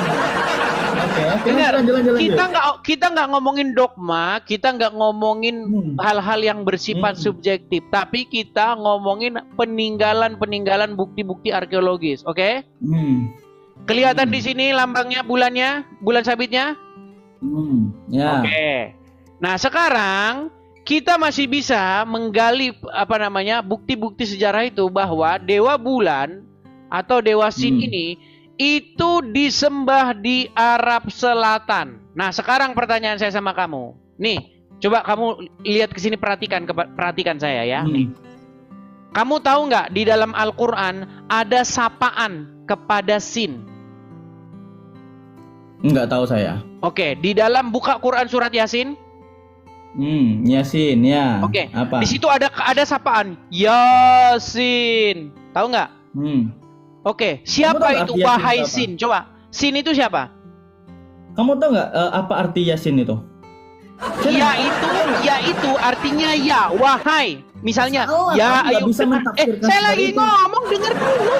Dengar, jalan. kita nggak ngomongin dogma, kita nggak ngomongin hal-hal yang bersifat subjektif, tapi kita ngomongin peninggalan bukti-bukti arkeologis, oke? Kelihatan di sini lambangnya, bulan sabitnya. Ya. Oke. Nah sekarang kita masih bisa menggali bukti-bukti sejarah itu bahwa dewa bulan atau dewa Sin ini itu disembah di Arab Selatan. Nah, sekarang pertanyaan saya sama kamu. Nih, coba kamu lihat ke sini, perhatikan saya ya. Nih. Kamu tahu nggak di dalam Al-Qur'an ada sapaan kepada Sin? Nggak tahu saya. Oke, di dalam buka Quran surat Yasin. Yasin ya. Oke. Apa? Di situ ada sapaan Yasin. Tahu nggak? Oke, siapa itu wahai Sin? Coba, Sin itu siapa? Kamu tahu nggak apa arti Yasin itu? Ya itu artinya ya, wahai. Misalnya, ayo. Saya lagi ngomong, dengar dulu.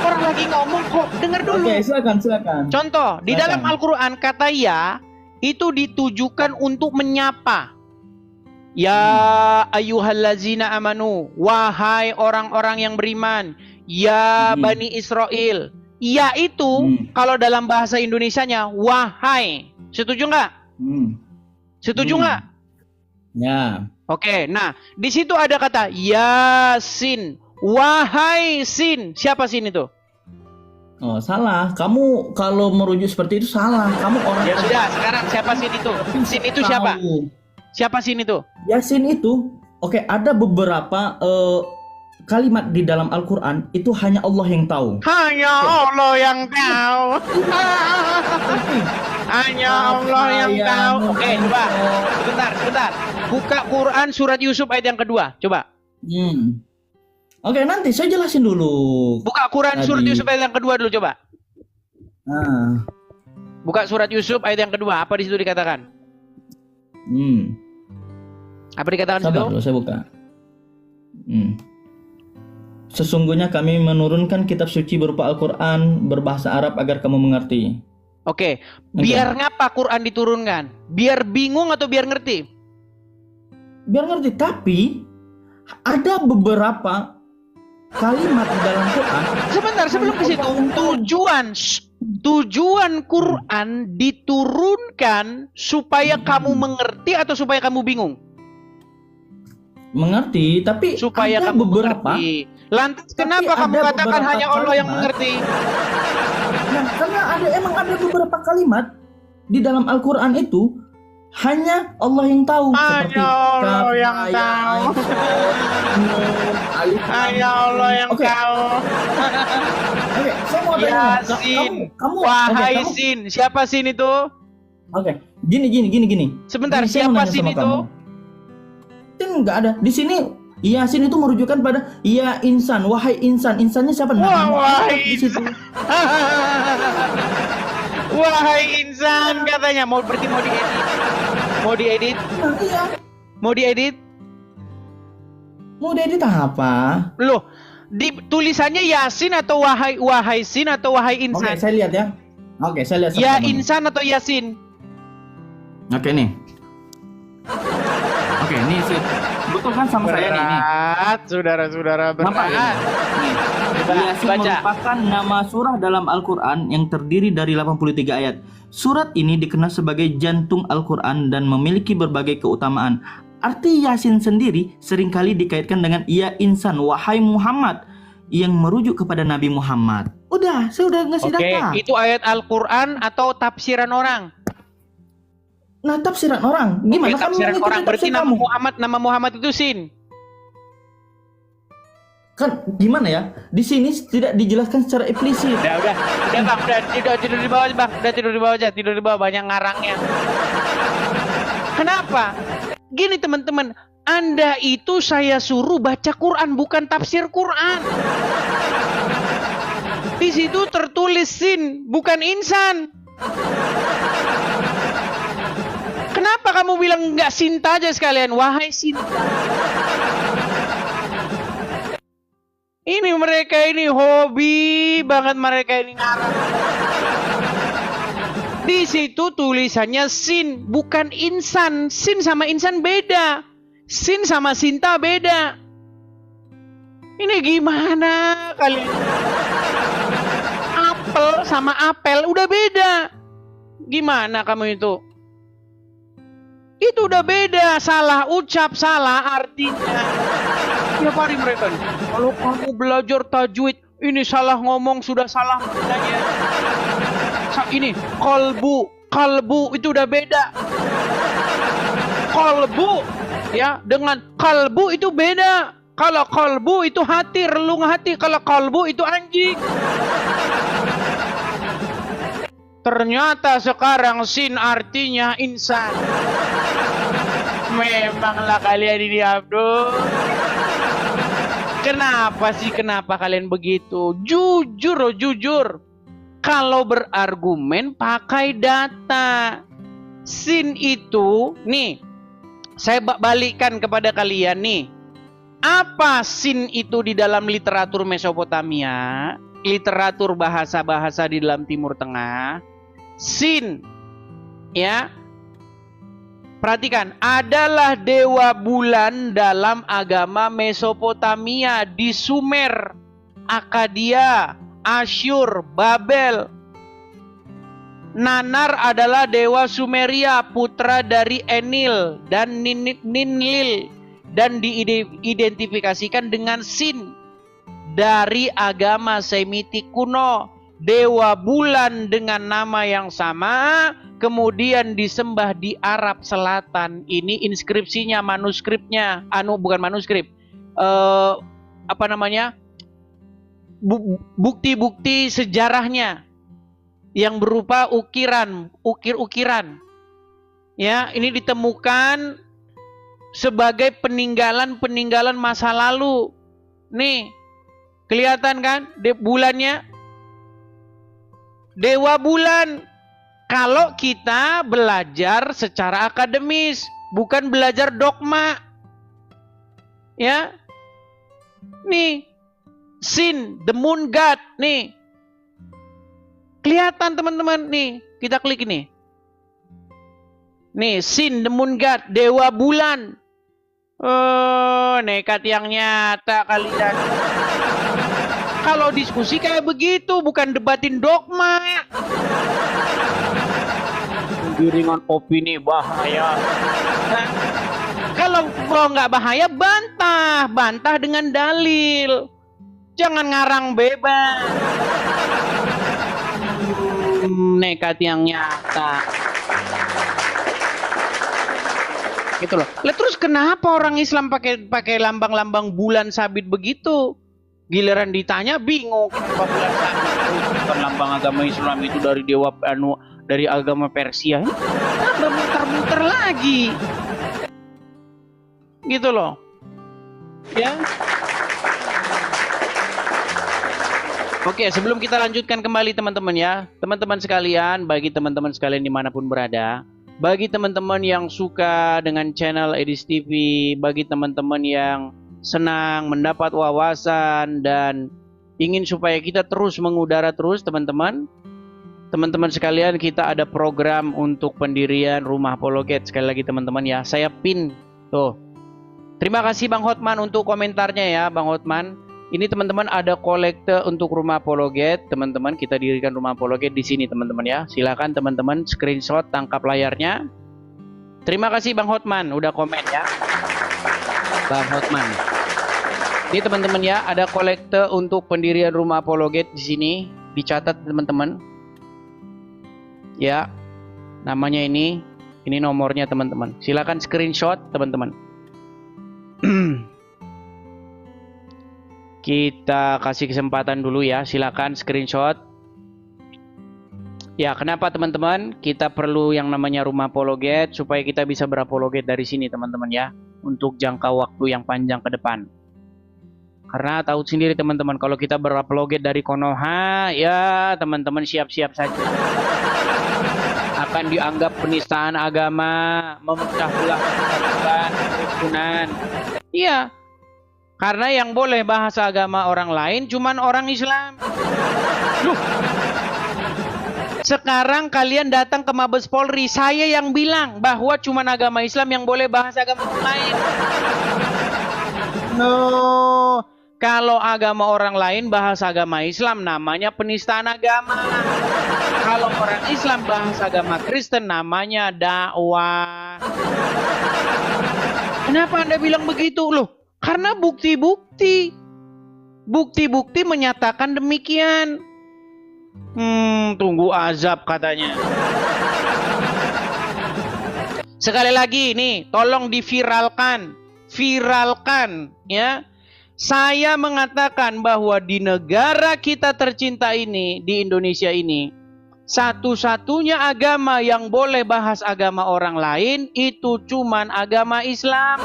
Orang lagi ngomong kok, dengar dulu. Oke, silakan. Contoh, di dalam Al-Quran kata ya itu ditujukan untuk menyapa. Ya ayyuhallazina amanu, wahai orang-orang yang beriman. Ya Bani Israel. Ya itu kalau dalam bahasa Indonesianya wahai. Setuju nggak? Setuju nggak? Ya. Oke, nah di situ ada kata Yasin. Wahai Sin. Siapa Sin itu? Oh, salah. Kamu kalau merujuk seperti itu salah. Kamu orang. Ya sudah, sekarang siapa Sin itu? Sin itu siapa? Siapa Sin itu? Yasin itu. Oke, ada beberapa kalimat di dalam Al-Quran itu hanya Allah yang tahu. Hanya Allah yang tahu. Hanya Allah yang tahu. Oke, coba. Sebentar. Buka Quran surat Yusuf ayat yang kedua. Coba. Oke, nanti saya jelasin dulu. Buka Quran surat Yusuf ayat yang kedua dulu, coba. Buka surat Yusuf ayat yang kedua. Apa di situ dikatakan? Apa dikatakan di situ? Sabar dulu, saya buka. Sesungguhnya kami menurunkan kitab suci berupa Al-Quran berbahasa Arab agar kamu mengerti. Oke, biar ngapa Quran diturunkan? Biar bingung atau biar ngerti? Biar ngerti, tapi ada beberapa kalimat di dalam Quran. Sebentar, sebelum ke situ, tujuan Quran diturunkan supaya kamu mengerti atau supaya kamu bingung? Mengerti, tapi supaya ada kamu beberapa. Mengerti. Lantas kenapa kamu katakan hanya Allah yang mengerti? Nah, karena emang ada beberapa kalimat di dalam Al-Quran itu hanya Allah yang tahu. Hanya Allah yang tahu. Hanya Allah yang tahu. Oke, saya mau tanya. Yasin. Wahai Sin. Siapa Sin itu? Oke, gini. Sebentar, siapa Sin itu? Sin nggak ada. Di sini Yasin itu merujukan pada ya insan, wahai insan. Insannya siapa? Wahai insan. Wahai insan katanya mau diedit. Iya. Mau diedit apa? Loh, di tulisannya Yasin atau wahai Sin atau wahai insan? Oke, saya lihat ya. Oke, saya lihat. Ya insan atau Yasin? Oke nih. Oke, nih sih. Betul kan sama saya nih. Saudara-saudara berat. Yasin merupakan nama surah dalam Al-Quran yang terdiri dari 83 ayat. Surat ini dikenal sebagai jantung Al-Quran dan memiliki berbagai keutamaan. Arti Yasin sendiri seringkali dikaitkan dengan ya insan, wahai Muhammad, yang merujuk kepada Nabi Muhammad. Udah, saya udah ngasih data. Oke, itu ayat Al-Quran atau tafsiran orang? Nah, tafsiran orang. Gimana kamu tafsiran orang? Berarti nama Muhammad itu Sin. Kan gimana ya? Di sini tidak dijelaskan secara eksplisit. Udah tidur di bawah, Bang. Tidur di bawah banyak ngarangnya. Kenapa? Gini teman-teman, Anda itu saya suruh baca Quran, bukan tafsir Quran. Di situ tertulis Sin, bukan insan. Kenapa kamu bilang nggak Sinta aja sekalian? Wahai Sinta. Ini mereka ini hobi banget mereka ini ngarang. Di situ tulisannya sin, bukan insan. Sin sama insan beda. Sin sama Sinta beda. Ini gimana kalian? Apel sama apel udah beda. Gimana kamu itu? Itu udah beda, salah ucap, salah artinya. Tiap hari mereka nih, kalau kamu belajar tajwid, ini salah ngomong, sudah salah maknanya. Ini kalbu itu udah beda. Kalbu ya dengan kalbu itu beda. Kalau kalbu itu hati, relung hati. Kalau kalbu itu anjing. Ternyata sekarang sin artinya insan. Memanglah kalian ini Abdul. Kenapa kalian begitu? Jujur. Kalau berargumen pakai data. Sin itu, nih, saya balikkan kepada kalian nih. Apa sin itu di dalam literatur Mesopotamia, literatur bahasa-bahasa di dalam Timur Tengah? Sin, ya, perhatikan, adalah dewa bulan dalam agama Mesopotamia di Sumer, Akadia, Asyur, Babel. Nanar adalah dewa Sumeria, putra dari Enil dan Ninlil, dan diidentifikasikan dengan Sin dari agama Semitik kuno. Dewa bulan dengan nama yang sama kemudian disembah di Arab Selatan. Ini inskripsinya, manuskripnya, bukan manuskrip, apa namanya, bukti-bukti sejarahnya yang berupa ukir-ukiran. Ya, ini ditemukan sebagai peninggalan masa lalu. Nih, kelihatan kan bulannya? Dewa bulan. Kalau kita belajar secara akademis, bukan belajar dogma. Ya. Nih, Sin, the moon god, nih. Kelihatan teman-teman, nih. Kita klik ini. Nih, Sin, the moon god, dewa bulan. Oh, nekat yang nyata kalian. Kalau diskusi kayak begitu, bukan debatin dogma. Giringan opini bahaya. Nah, kalau nggak bahaya, bantah dengan dalil. Jangan ngarang bebas. Nekat yang nyata. Gitu loh. Lah terus kenapa orang Islam pakai lambang-lambang bulan sabit begitu? Giliran ditanya bingung kenapa bulan sabit itu bukan lambang agama Islam, itu dari dewa dari agama Persia. Tambah muter-muter lagi. Gitu loh. Ya. Oke, sebelum kita lanjutkan kembali teman-teman ya. Teman-teman sekalian, bagi teman-teman sekalian dimanapun berada, bagi teman-teman yang suka dengan channel Edis TV, bagi teman-teman yang senang mendapat wawasan dan ingin supaya kita terus mengudara terus, teman-teman sekalian, kita ada program untuk pendirian rumah apologet. Sekali lagi teman-teman ya, saya pin tuh. Terima kasih Bang Hotman untuk komentarnya ya, Bang Hotman. Ini teman-teman ada kolekte untuk rumah apologet, teman-teman. Kita dirikan rumah apologet di sini teman-teman ya. Silakan teman-teman screenshot, tangkap layarnya. Terima kasih Bang Hotman udah komen ya, Bang Hotman. Ini teman-teman ya, ada kolekte untuk pendirian rumah apologet di sini, dicatat teman-teman. Ya, namanya ini nomornya teman-teman. Silakan screenshot teman-teman. Kita kasih kesempatan dulu ya, silakan screenshot. Ya, kenapa teman-teman? Kita perlu yang namanya rumah apologet supaya kita bisa berapologet dari sini teman-teman ya, untuk jangka waktu yang panjang ke depan. Karena tahu sendiri teman-teman, kalau kita berapologet dari Konoha, ya teman-teman siap-siap saja. Akan dianggap penistaan agama, memecah belah persatuan, kerukunan. Iya, karena yang boleh bahasa agama orang lain cuman orang Islam. Loh, Sekarang kalian datang ke Mabes Polri, saya yang bilang bahwa cuma agama Islam yang boleh bahas agama lain. No, kalau agama orang lain bahas agama Islam namanya penistaan agama. Kalau orang Islam bahas agama Kristen namanya dakwah. Kenapa Anda bilang begitu? Loh, karena bukti-bukti menyatakan demikian. Tunggu azab katanya. Sekali lagi nih, tolong diviralkan. Viralkan ya. Saya mengatakan bahwa di negara kita tercinta ini, di Indonesia ini, satu-satunya agama yang boleh bahas agama orang lain itu cuman agama Islam.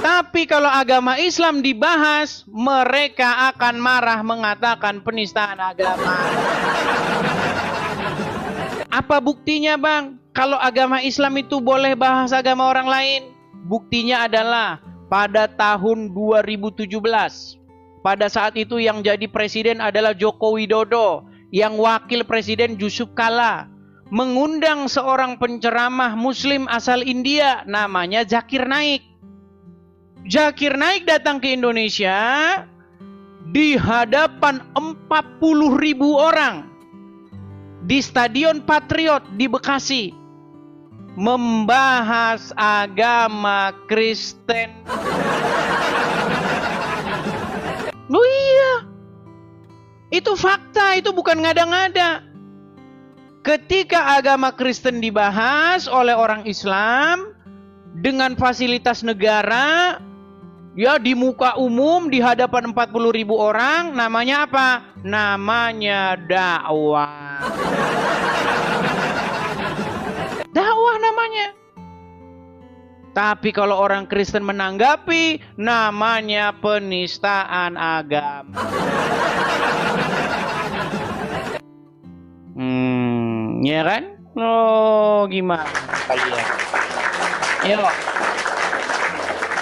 Tapi kalau agama Islam dibahas, mereka akan marah mengatakan penistaan agama. Apa buktinya, Bang? Kalau agama Islam itu boleh bahas agama orang lain? Buktinya adalah pada tahun 2017. Pada saat itu yang jadi presiden adalah Joko Widodo, yang wakil presiden Yusuf Kala, mengundang seorang penceramah muslim asal India namanya Zakir Naik. Zakir Naik datang ke Indonesia di hadapan 40.000 orang di Stadion Patriot di Bekasi, membahas agama Kristen. Loh iya, itu fakta, itu bukan ngada-ngada. Ketika agama Kristen dibahas oleh orang Islam dengan fasilitas negara, ya di muka umum di hadapan 40.000 orang, namanya apa? Namanya dakwah. Dakwah namanya. Tapi kalau orang Kristen menanggapi, namanya penistaan agama. Ya kan? Oh, gimana kalian? Yuk,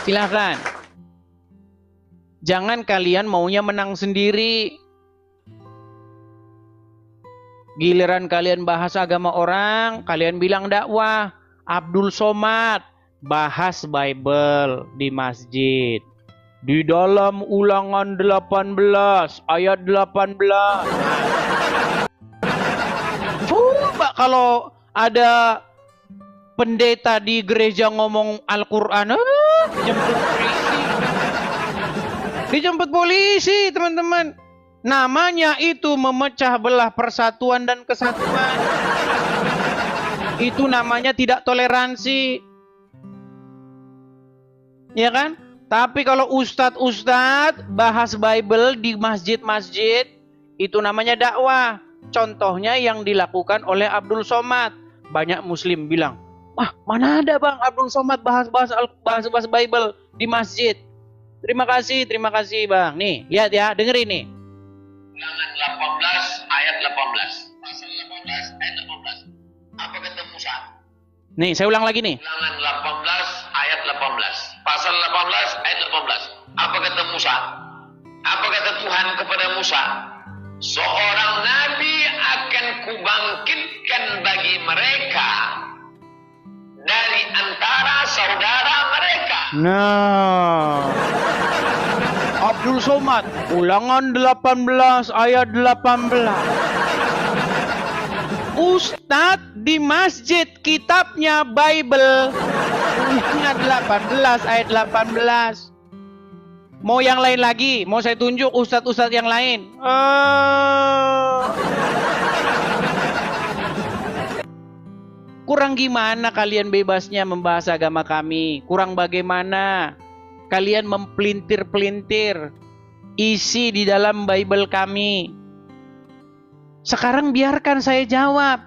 silahkan. Jangan kalian maunya menang sendiri. Giliran kalian bahas agama orang, kalian bilang dakwah. Abdul Somad bahas Bible di masjid. Di dalam Ulangan 18 ayat 18. Coba kalau ada pendeta di gereja ngomong Al-Quran, dijemput polisi. Dijemput polisi, teman-teman. Namanya itu memecah belah persatuan dan kesatuan. Itu namanya tidak toleransi. Ya kan? Tapi kalau ustadz-ustadz bahas Bible di masjid-masjid, itu namanya dakwah. Contohnya yang dilakukan oleh Abdul Somad. Banyak muslim bilang, wah mana ada Bang Abdul Somad bahas Bible di masjid. Terima kasih Bang. Nih, lihat ya, dengerin nih. Ulangan 18 ayat 18. Pasal 18 ayat 18. Apa kata Musa? Nih, saya ulang lagi nih. Ulangan 18 ayat 18. Pasal 18 ayat 18. Apa kata Musa? Apa kata Tuhan kepada Musa? Seorang nabi akan kubangkitkan bagi mereka dari antara saudara mereka. Nah, Abdul Somad, Ulangan 18 ayat 18. Ustadz di masjid, kitabnya Bible, Ulangan 18 ayat 18. Mau yang lain lagi? Mau saya tunjuk ustadz-ustadz yang lain? Kurang gimana kalian bebasnya membahas agama kami? Kurang bagaimana kalian mempelintir-pelintir isi di dalam Bible kami? Sekarang biarkan saya jawab.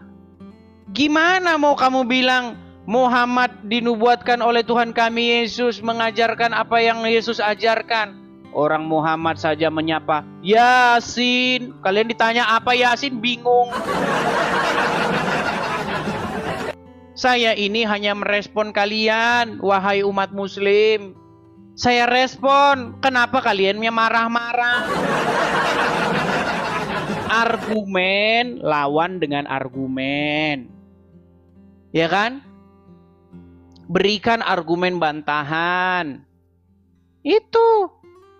Gimana mau kamu bilang Muhammad dinubuatkan oleh Tuhan kami Yesus, mengajarkan apa yang Yesus ajarkan? Orang Muhammad saja menyapa Yasin. Kalian ditanya apa Yasin, bingung. Saya ini hanya merespon kalian, wahai umat muslim. Saya respon, kenapa kalian marah-marah? Argumen lawan dengan argumen. Ya kan? Berikan argumen bantahan. Itu.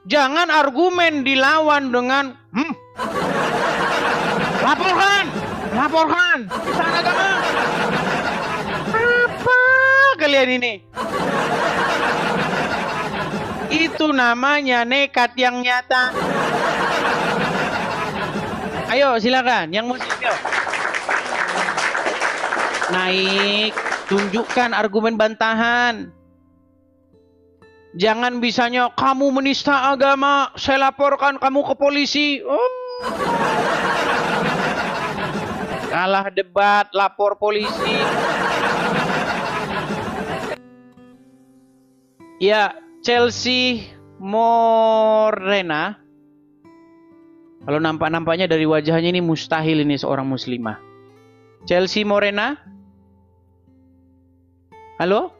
Jangan argumen dilawan dengan laporkan. Penistaan agama. Apa kalian ini? Itu namanya nekat yang nyata. Ayo silakan, yang muslim yuk. Naik, tunjukkan argumen bantahan. Jangan bisanya kamu menista agama, saya laporkan kamu ke polisi. Oh. Kalah debat, lapor polisi. Ya, Chelsea Morena. Kalau nampak-nampaknya dari wajahnya ini mustahil ini seorang muslimah. Chelsea Morena? Halo?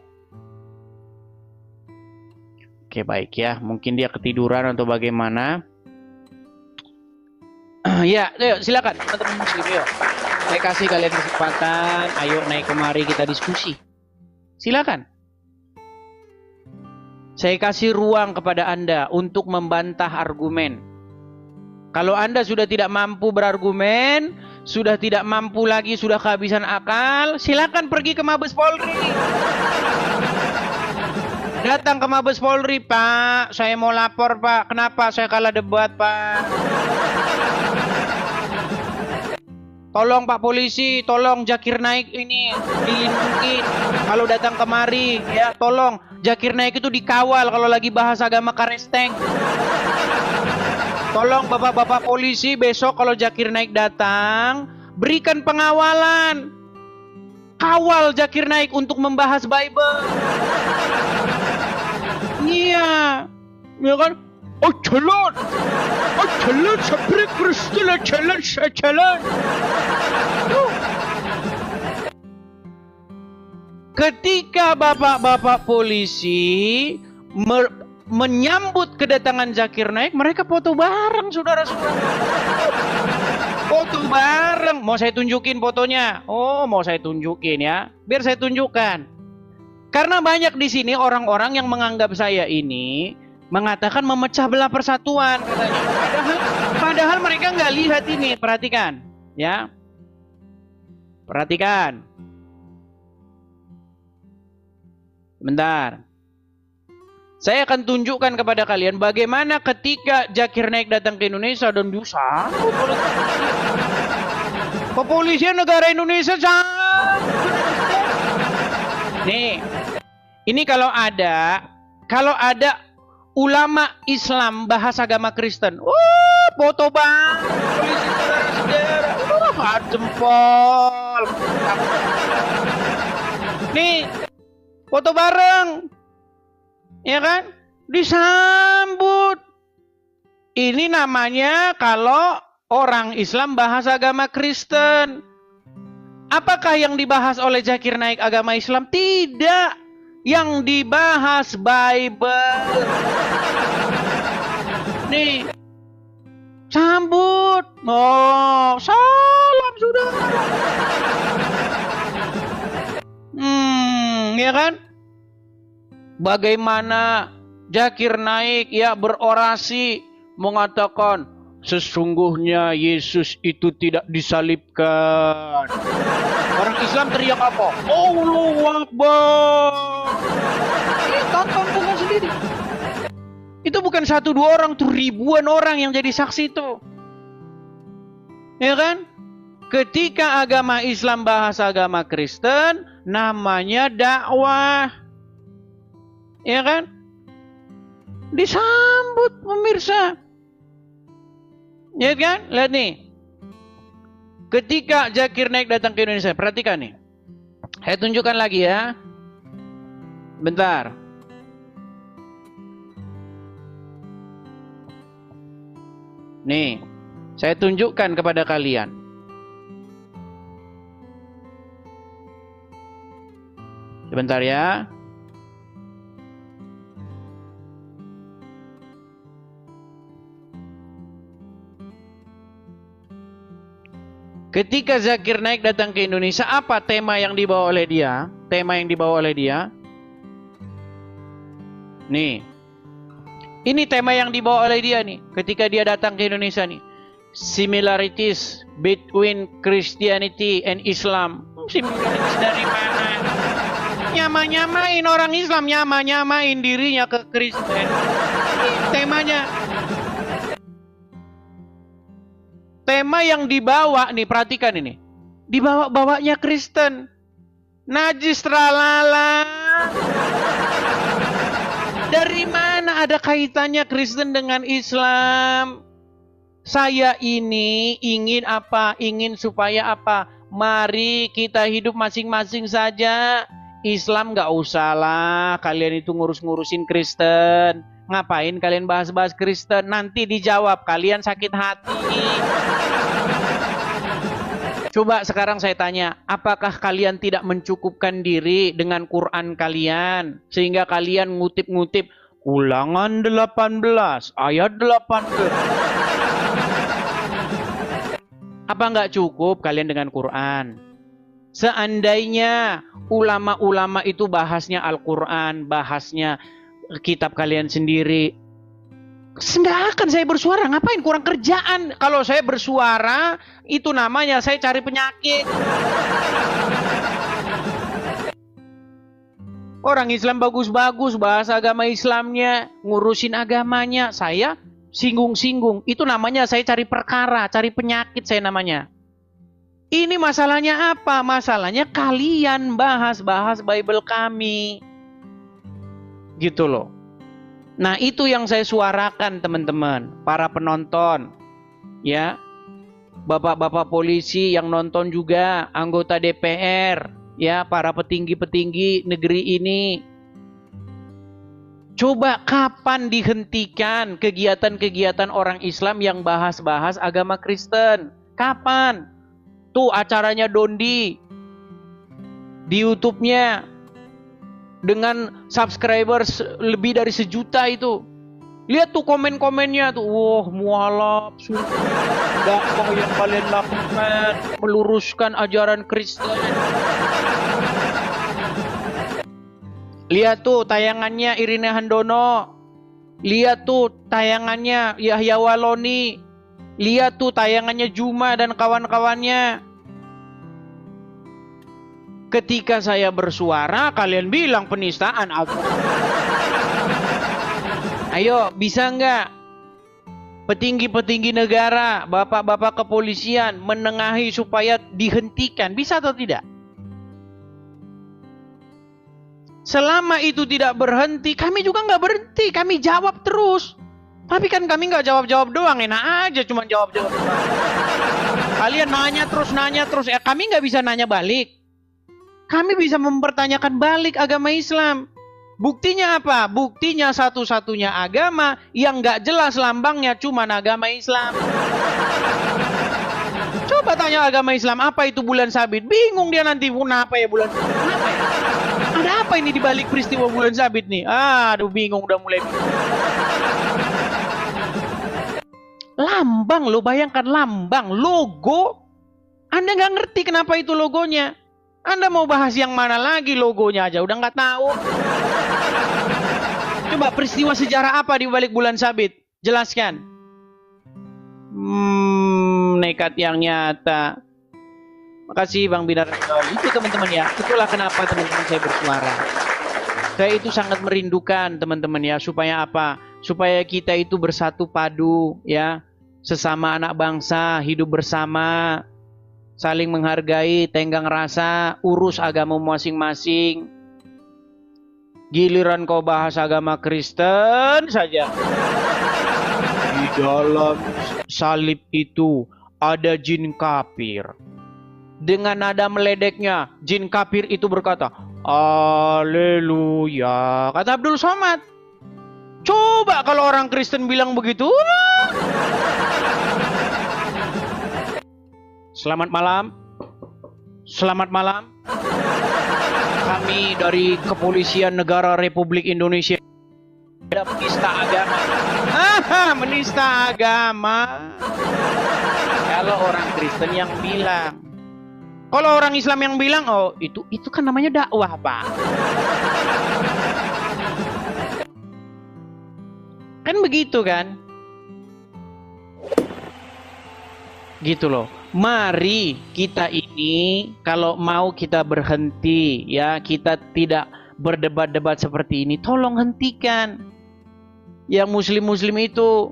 Oke, baik ya. Mungkin dia ketiduran atau bagaimana. Ya, ayo silakan teman-teman muslim yuk. Saya kasih kalian kesempatan. Ayo naik kemari kita diskusi. Silakan. Saya kasih ruang kepada Anda untuk membantah argumen. Kalau Anda sudah tidak mampu berargumen, sudah tidak mampu lagi, sudah kehabisan akal, silakan pergi ke Mabes Polri. Datang ke Mabes Polri, Pak. Saya mau lapor, Pak. Kenapa saya kalah debat, Pak? Tolong Pak Polisi, tolong Zakir Naik ini dilindungi. Kalau datang kemari, ya tolong Zakir Naik itu dikawal kalau lagi bahas agama karesteng. Tolong bapak-bapak polisi besok kalau Zakir Naik datang, berikan pengawalan. Kawal Zakir Naik untuk membahas Bible. Iya. Ya kan? Oh jalan sampai Kristus jalan. Ketika bapak-bapak polisi menyambut kedatangan Zakir Naik, mereka foto bareng, saudara-saudara. Foto bareng. Mau saya tunjukin fotonya? Oh, mau saya tunjukin ya. Biar saya tunjukkan. Karena banyak di sini orang-orang yang menganggap saya ini mengatakan memecah belah persatuan katanya. Padahal mereka nggak lihat ini. Perhatikan, ya. Perhatikan. Bentar. Saya akan tunjukkan kepada kalian bagaimana ketika Zakir Naik datang ke Indonesia dan disambut oleh kepolisian negara Indonesia. Nih, ini kalau ada ulama Islam bahas agama Kristen, foto bang, polisi saudara-saudara, jempol. Nih, foto bareng. Ya kan? Disambut. Ini namanya kalau orang Islam bahas agama Kristen. Apakah yang dibahas oleh Zakir Naik agama Islam? Tidak. Yang dibahas Bible. Nih. Sambut. Oh, salam sudah. Ya kan? Bagaimana Zakir Naik ya berorasi mengatakan sesungguhnya Yesus itu tidak disalibkan. Orang Islam teriak apa? Allahu Akbar. Tonton sendiri. Itu bukan 1-2 orang, tuh ribuan orang yang jadi saksi itu. Ya kan? Ketika agama Islam bahas agama Kristen, namanya dakwah. Ya kan? Disambut pemirsa. Ya kan? Lihat nih. Ketika Zakir Naik datang ke Indonesia, perhatikan nih. Saya tunjukkan lagi ya. Bentar. Nih, saya tunjukkan kepada kalian. Sebentar ya. Ketika Zakir Naik datang ke Indonesia, apa tema yang dibawa oleh dia? Tema yang dibawa oleh dia. Nih. Ini tema yang dibawa oleh dia nih. Ketika dia datang ke Indonesia nih. Similarities between Christianity and Islam. Similarities dari mana? Nyama-nyamain orang Islam, nyama-nyamain dirinya ke Kristen. Ini temanya. Tema yang dibawa nih, perhatikan ini. Dibawa-bawanya Kristen. Najis tralala. Dari mana ada kaitannya Kristen dengan Islam? Saya ini ingin apa? Ingin supaya apa? Mari kita hidup masing-masing saja. Islam gak usah lah. Kalian itu ngurus-ngurusin Kristen. Ngapain kalian bahas-bahas Kristen? Nanti dijawab, kalian sakit hati. Coba sekarang saya tanya, apakah kalian tidak mencukupkan diri dengan Quran kalian? Sehingga kalian ngutip-ngutip Ulangan 18, ayat 18. Apa nggak cukup kalian dengan Quran? Seandainya ulama-ulama itu bahasnya Al-Quran, bahasnya kitab kalian sendiri, nggak akan saya bersuara. Ngapain? Kurang kerjaan. Kalau saya bersuara, itu namanya saya cari penyakit. Orang Islam bagus-bagus, bahasa agama Islamnya, ngurusin agamanya. Saya singgung-singgung. Itu namanya saya cari perkara, cari penyakit saya namanya. Ini masalahnya apa? Masalahnya kalian bahas-bahas Bible kami. Gitu loh. Nah, itu yang saya suarakan teman-teman, para penonton. Ya. Bapak-bapak polisi yang nonton juga, anggota DPR, ya, para petinggi-petinggi negeri ini. Coba kapan dihentikan kegiatan-kegiatan orang Islam yang bahas-bahas agama Kristen? Kapan? Tuh acaranya Dondi di YouTube-nya dengan subscribers lebih dari 1 juta itu. Lihat tuh komen-komennya tuh. Wah, mualaf. Gak mau yang kalian lakukan. Meluruskan ajaran Kristen. Lihat tuh tayangannya Irina Handono. Lihat tuh tayangannya Yahya Waloni. Lihat tuh tayangannya Juma dan kawan-kawannya. Ketika saya bersuara, kalian bilang penistaan agama. Ayo, bisa nggak petinggi-petinggi negara, bapak-bapak kepolisian menengahi supaya dihentikan? Bisa atau tidak? Selama itu tidak berhenti, kami juga nggak berhenti. Kami jawab terus. Tapi kan kami nggak jawab-jawab doang, enak aja cuma jawab-jawab doang. Kalian nanya terus. Kami nggak bisa nanya balik. Kami bisa mempertanyakan balik agama Islam. Buktinya apa? Buktinya satu-satunya agama yang nggak jelas lambangnya cuma agama Islam. Coba tanya agama Islam, apa itu bulan sabit? Bingung dia nanti, kenapa ya bulan sabit? Kenapa ya? Ada apa ini di balik peristiwa bulan sabit nih? Aduh, bingung, udah mulai bingung. Lambang, lo bayangkan lambang, logo. Anda nggak ngerti kenapa itu logonya. Anda mau bahas yang mana lagi, logonya aja udah nggak tahu. Coba peristiwa sejarah apa di balik bulan sabit? Jelaskan. Nekat yang nyata. Makasih Bang Binar. Itu teman-teman ya. Itulah kenapa teman-teman saya bersuara. Saya itu sangat merindukan teman-teman ya. Supaya apa? Supaya kita itu bersatu padu ya. Sesama anak bangsa, hidup bersama. Saling menghargai, tenggang rasa, urus agama masing-masing. Giliran kau bahas agama Kristen saja. Di dalam salib itu ada jin kafir. Dengan nada meledeknya, jin kafir itu berkata, Haleluya. Kata Abdul Somad. Coba kalau orang Kristen bilang begitu. Selamat malam. Selamat malam. Kami dari Kepolisian Negara Republik Indonesia Ada menista agama. Menista agama. Kalau orang Kristen yang bilang. Kalau orang Islam yang bilang, oh itu kan namanya dakwah, Pak. Kan begitu kan? Gitu loh. Mari kita ini kalau mau kita berhenti ya, kita tidak berdebat-debat seperti ini, tolong hentikan. Yang muslim-muslim itu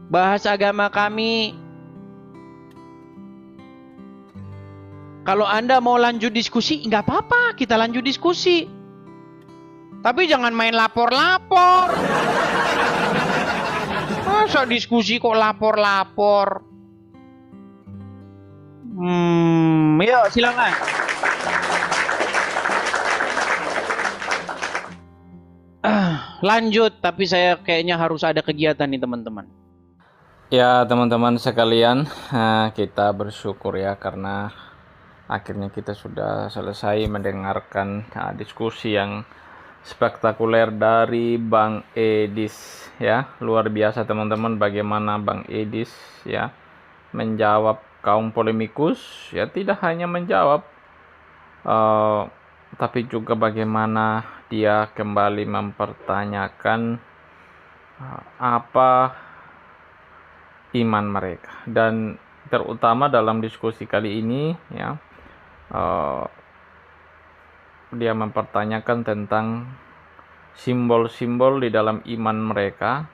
bahas agama kami. Kalau Anda mau lanjut diskusi, nggak apa-apa, kita lanjut diskusi. Tapi jangan main lapor-lapor. Masa diskusi kok lapor-lapor? Yuk silakan. Lanjut, tapi saya kayaknya harus ada kegiatan nih teman-teman. Ya teman-teman sekalian, kita bersyukur ya karena akhirnya kita sudah selesai mendengarkan diskusi yang spektakuler dari Bang Edis ya. Luar biasa teman-teman bagaimana Bang Edis ya menjawab kaum polemikus ya, tidak hanya menjawab tapi juga bagaimana dia kembali mempertanyakan apa iman mereka, dan terutama dalam diskusi kali ini ya dia mempertanyakan tentang simbol-simbol di dalam iman mereka.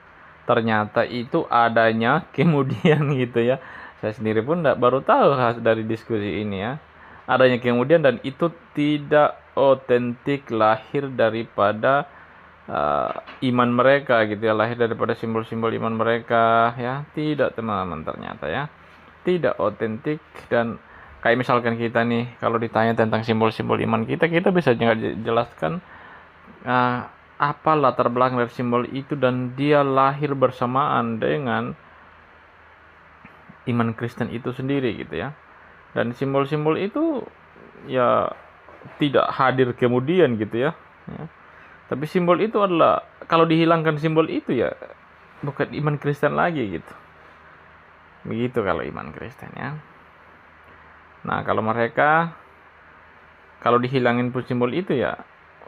Ternyata itu adanya kemudian gitu ya. Saya sendiri pun baru tahu dari diskusi ini ya. Adanya kemudian, dan itu tidak otentik lahir daripada iman mereka gitu ya. Lahir daripada simbol-simbol iman mereka ya. Tidak teman-teman, ternyata ya. Tidak otentik. Dan kayak misalkan kita nih, kalau ditanya tentang simbol-simbol iman kita bisa jelaskan apa latar belakang dari simbol itu, dan dia lahir bersamaan dengan iman Kristen itu sendiri gitu ya. Dan simbol-simbol itu ya tidak hadir kemudian gitu ya. Tapi simbol itu adalah, kalau dihilangkan simbol itu ya bukan iman Kristen lagi gitu. Begitu kalau iman Kristen ya. Nah, kalau mereka, kalau dihilangin simbol itu ya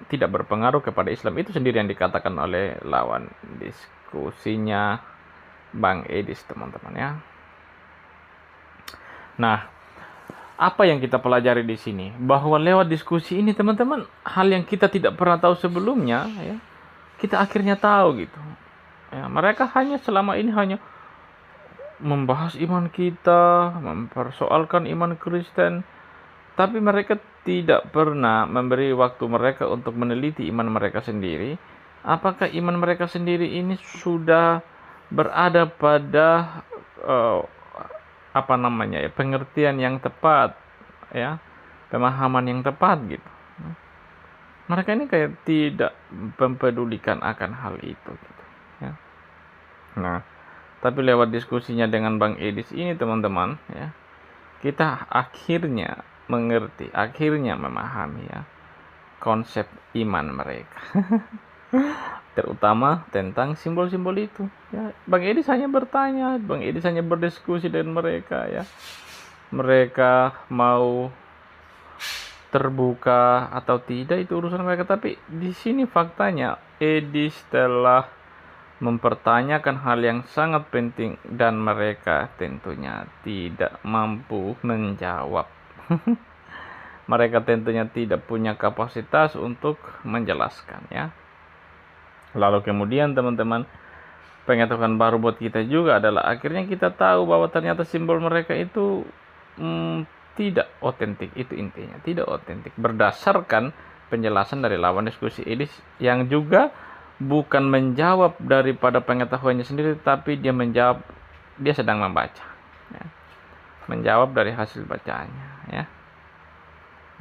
tidak berpengaruh kepada Islam. Itu sendiri yang dikatakan oleh lawan diskusinya Bang Edis teman-teman ya. Nah, apa yang kita pelajari di sini? Bahwa lewat diskusi ini teman-teman, hal yang kita tidak pernah tahu sebelumnya ya, kita akhirnya tahu gitu. Ya, mereka selama ini hanya membahas iman kita, mempersoalkan iman Kristen, tapi mereka tidak pernah memberi waktu mereka untuk meneliti iman mereka sendiri. Apakah iman mereka sendiri ini sudah berada pada pengertian yang tepat ya, pemahaman yang tepat gitu. Mereka ini kayak tidak mempedulikan akan hal itu gitu ya. Nah, tapi lewat diskusinya dengan Bang Edis ini teman-teman ya, kita akhirnya mengerti, akhirnya memahami ya konsep iman mereka. Terutama tentang simbol-simbol itu ya. Bang Edis hanya bertanya, Bang Edis hanya berdiskusi dengan mereka ya. Mereka mau terbuka atau tidak itu urusan mereka, tapi di sini faktanya Edis telah mempertanyakan hal yang sangat penting dan mereka tentunya tidak mampu menjawab. Mereka tentunya tidak punya kapasitas untuk menjelaskan ya. Lalu kemudian teman-teman, pengetahuan baru buat kita juga adalah akhirnya kita tahu bahwa ternyata simbol mereka itu tidak otentik. Itu intinya, tidak otentik berdasarkan penjelasan dari lawan diskusi Edis yang juga bukan menjawab daripada pengetahuannya sendiri, tapi dia menjawab, dia sedang membaca ya. Menjawab dari hasil bacaannya ya.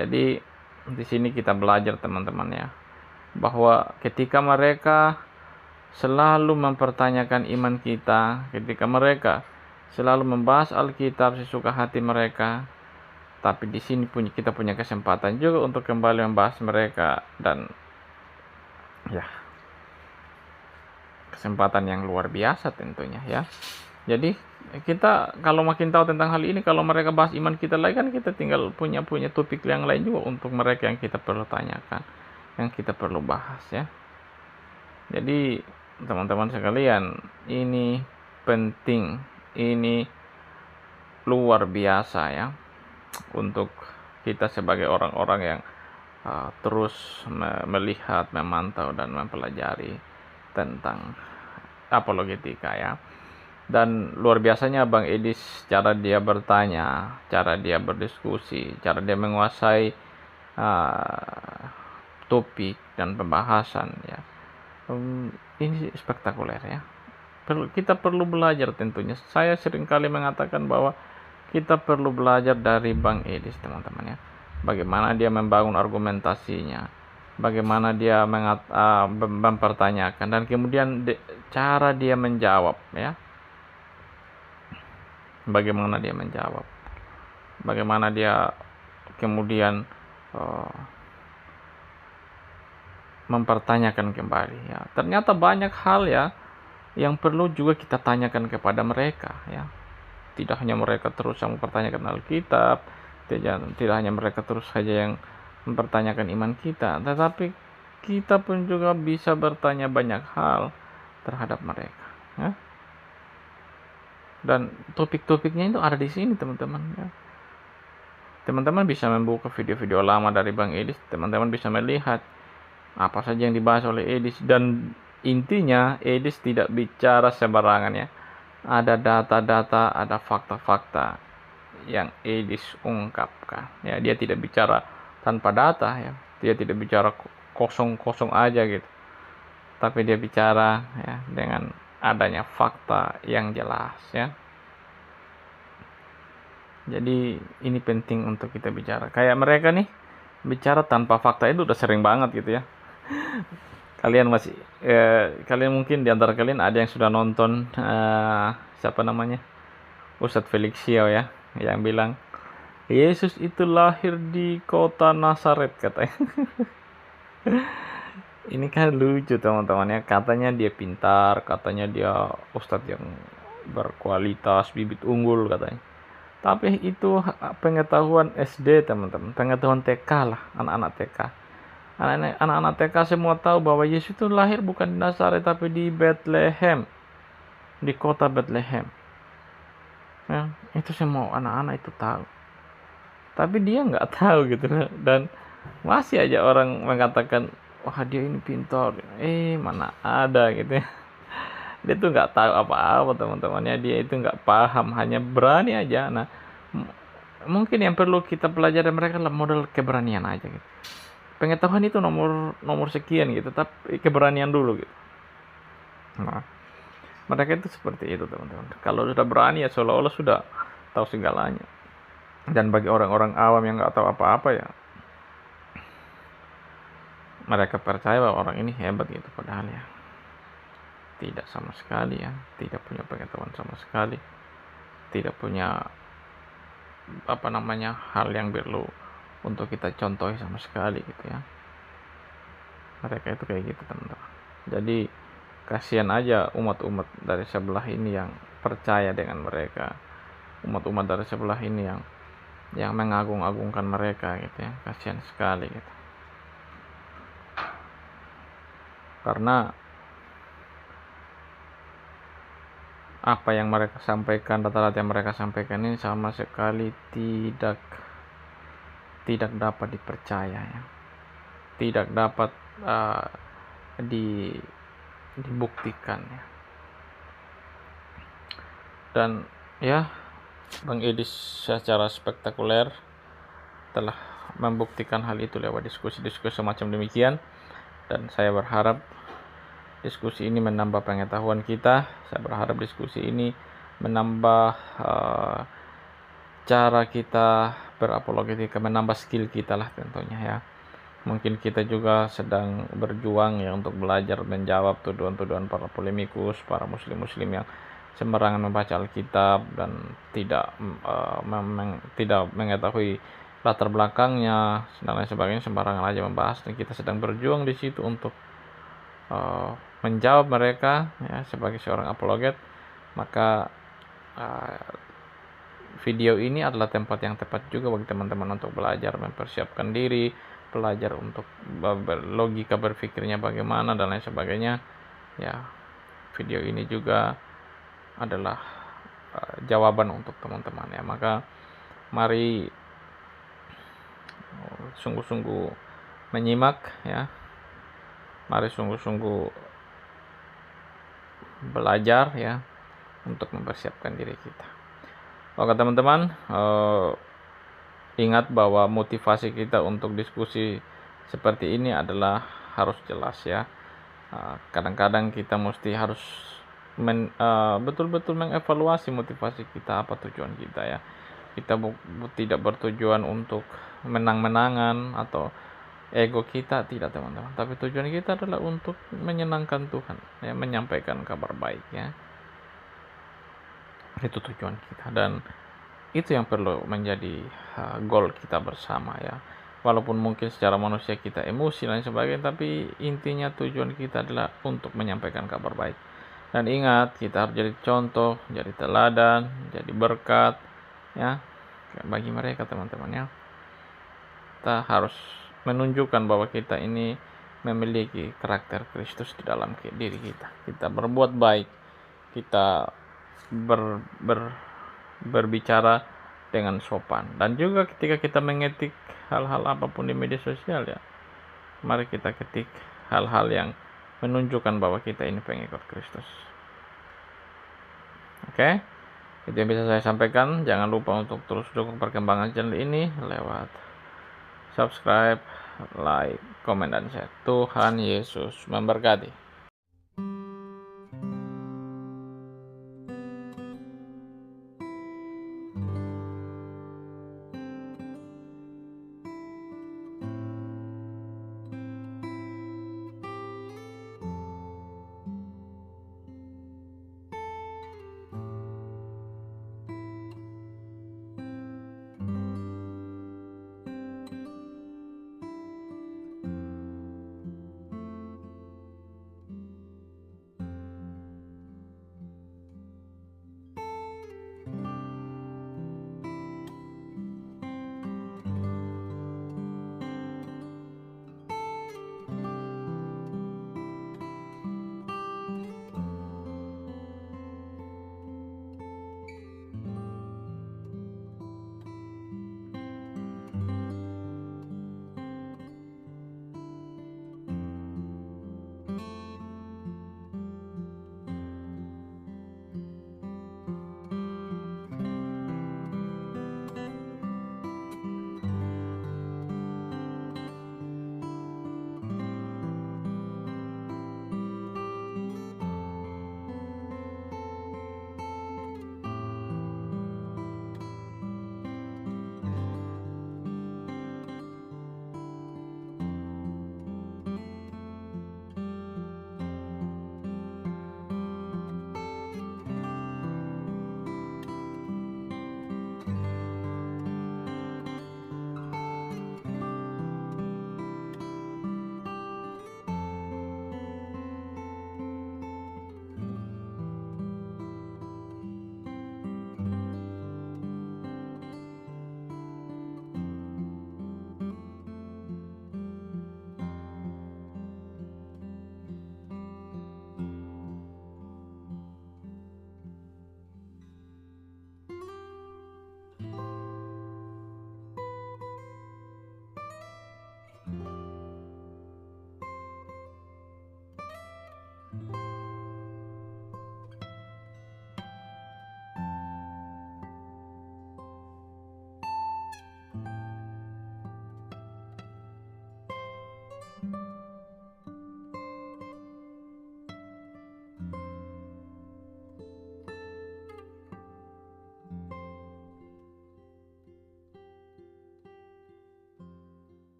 Jadi di sini kita belajar teman-teman ya, bahwa ketika mereka selalu mempertanyakan iman kita, ketika mereka selalu membahas Alkitab sesuka hati mereka, tapi di sini kita punya kesempatan juga untuk kembali membahas mereka, dan ya kesempatan yang luar biasa tentunya ya. Jadi kita kalau makin tahu tentang hal ini, kalau mereka bahas iman kita lagi kan kita tinggal punya topik yang lain juga untuk mereka yang kita perlu tanyakan, yang kita perlu bahas ya. Jadi teman-teman sekalian, ini penting, ini luar biasa ya untuk kita sebagai orang-orang yang terus melihat, memantau dan mempelajari tentang apologetika ya. Dan luar biasanya Bang Edis, cara dia bertanya, cara dia berdiskusi, cara dia menguasai topik dan pembahasan ya. Ini spektakuler ya. Kita perlu belajar tentunya. Saya seringkali mengatakan bahwa kita perlu belajar dari Bang Edis teman-teman ya. Bagaimana dia membangun argumentasinya, bagaimana dia mempertanyakan, dan kemudian cara dia menjawab ya. Bagaimana dia menjawab, bagaimana dia kemudian mempertanyakan kembali ya. Ternyata banyak hal ya yang perlu juga kita tanyakan kepada mereka ya. Tidak hanya mereka terus yang mempertanyakan Alkitab, tidak hanya mereka terus saja yang mempertanyakan iman kita, tetapi kita pun juga bisa bertanya banyak hal terhadap mereka ya. Dan topik-topiknya itu ada di sini teman-teman ya. Teman-teman bisa membuka video-video lama dari Bang Edis, teman-teman bisa melihat apa saja yang dibahas oleh Edis, dan intinya Edis tidak bicara sembarangan ya. Ada data-data, ada fakta-fakta yang Edis ungkapkan ya. Dia tidak bicara tanpa data ya, dia tidak bicara kosong-kosong aja gitu, tapi dia bicara ya dengan adanya fakta yang jelas ya. Jadi ini penting untuk kita bicara. Kayak mereka nih bicara tanpa fakta itu udah sering banget gitu ya. Kalian mungkin di antara kalian ada yang sudah nonton siapa namanya, Ustadz Felix Xiao ya, yang bilang Yesus itu lahir di kota Nazaret katanya. Ini kan lucu teman-teman ya, katanya dia pintar, katanya dia ustadz yang berkualitas, bibit unggul katanya. Tapi itu pengetahuan SD teman-teman, pengetahuan TK lah, anak-anak TK. Anak-anak TK semua tahu bahwa Yesus itu lahir bukan di Nazaret tapi di Bethlehem, di kota Bethlehem. Ya, itu semua anak-anak itu tahu. Tapi dia nggak tahu gitu, dan masih aja orang mengatakan wah dia ini pintar, mana ada gitu ya. Dia tuh nggak tahu apa-apa teman-temannya, dia itu nggak paham, hanya berani aja. Nah mungkin yang perlu kita pelajari mereka adalah model keberanian aja gitu. Pengetahuan itu nomor sekian gitu, tapi keberanian dulu gitu. Nah mereka itu seperti itu teman-teman. Kalau sudah berani ya seolah-olah sudah tahu segalanya. Dan bagi orang-orang awam yang nggak tahu apa-apa ya, mereka percaya bahwa orang ini hebat gitu, padahal ya tidak sama sekali ya, tidak punya pengetahuan sama sekali, tidak punya hal yang perlu untuk kita contohi sama sekali gitu ya. Mereka itu kayak gitu teman-teman. Jadi kasihan aja umat-umat dari sebelah ini yang percaya dengan mereka, umat-umat dari sebelah ini yang mengagung-agungkan mereka gitu ya. Kasihan sekali gitu. Karena apa yang mereka sampaikan, data-data yang mereka sampaikan ini sama sekali tidak dapat dipercaya ya. Tidak dapat dibuktikan ya. Dan ya Bang Edis secara spektakuler telah membuktikan hal itu lewat diskusi-diskusi semacam demikian, dan saya berharap diskusi ini menambah pengetahuan kita. Saya berharap diskusi ini menambah cara kita berapologetika, menambah skill kita lah tentunya ya. Mungkin kita juga sedang berjuang ya untuk belajar menjawab tuduhan-tuduhan para polemikus, para muslim-muslim yang sembarangan membaca Alkitab dan tidak mengetahui latar belakangnya dan lain sebagainya, sembarangan aja membahas. Dan kita sedang berjuang di situ untuk menjawab mereka ya sebagai seorang apologet, maka video ini adalah tempat yang tepat juga bagi teman-teman untuk belajar, mempersiapkan diri, belajar untuk logika berpikirnya bagaimana dan lain sebagainya. Ya, video ini juga adalah jawaban untuk teman-teman ya. Maka mari sungguh-sungguh menyimak ya. Mari sungguh-sungguh belajar ya untuk mempersiapkan diri kita. Oke teman-teman, ingat bahwa motivasi kita untuk diskusi seperti ini adalah harus jelas ya. Kadang-kadang kita mesti harus betul-betul mengevaluasi motivasi kita, apa tujuan kita ya. Kita tidak bertujuan untuk menang-menangan atau ego kita, tidak teman-teman, tapi tujuan kita adalah untuk menyenangkan Tuhan ya, menyampaikan kabar baik ya. Itu tujuan kita dan itu yang perlu menjadi goal kita bersama ya. Walaupun mungkin secara manusia kita emosi dan sebagainya, tapi intinya tujuan kita adalah untuk menyampaikan kabar baik. Dan ingat, kita harus jadi contoh, jadi teladan, jadi berkat ya bagi mereka teman-teman ya. Kita harus menunjukkan bahwa kita ini memiliki karakter Kristus di dalam diri kita. Kita berbuat baik, kita berbicara dengan sopan, dan juga ketika kita mengetik hal-hal apapun di media sosial ya, mari kita ketik hal-hal yang menunjukkan bahwa kita ini pengikut Kristus. Oke, itu yang bisa saya sampaikan. Jangan lupa untuk terus dukung perkembangan channel ini lewat subscribe, like, komen, dan share. Tuhan Yesus memberkati.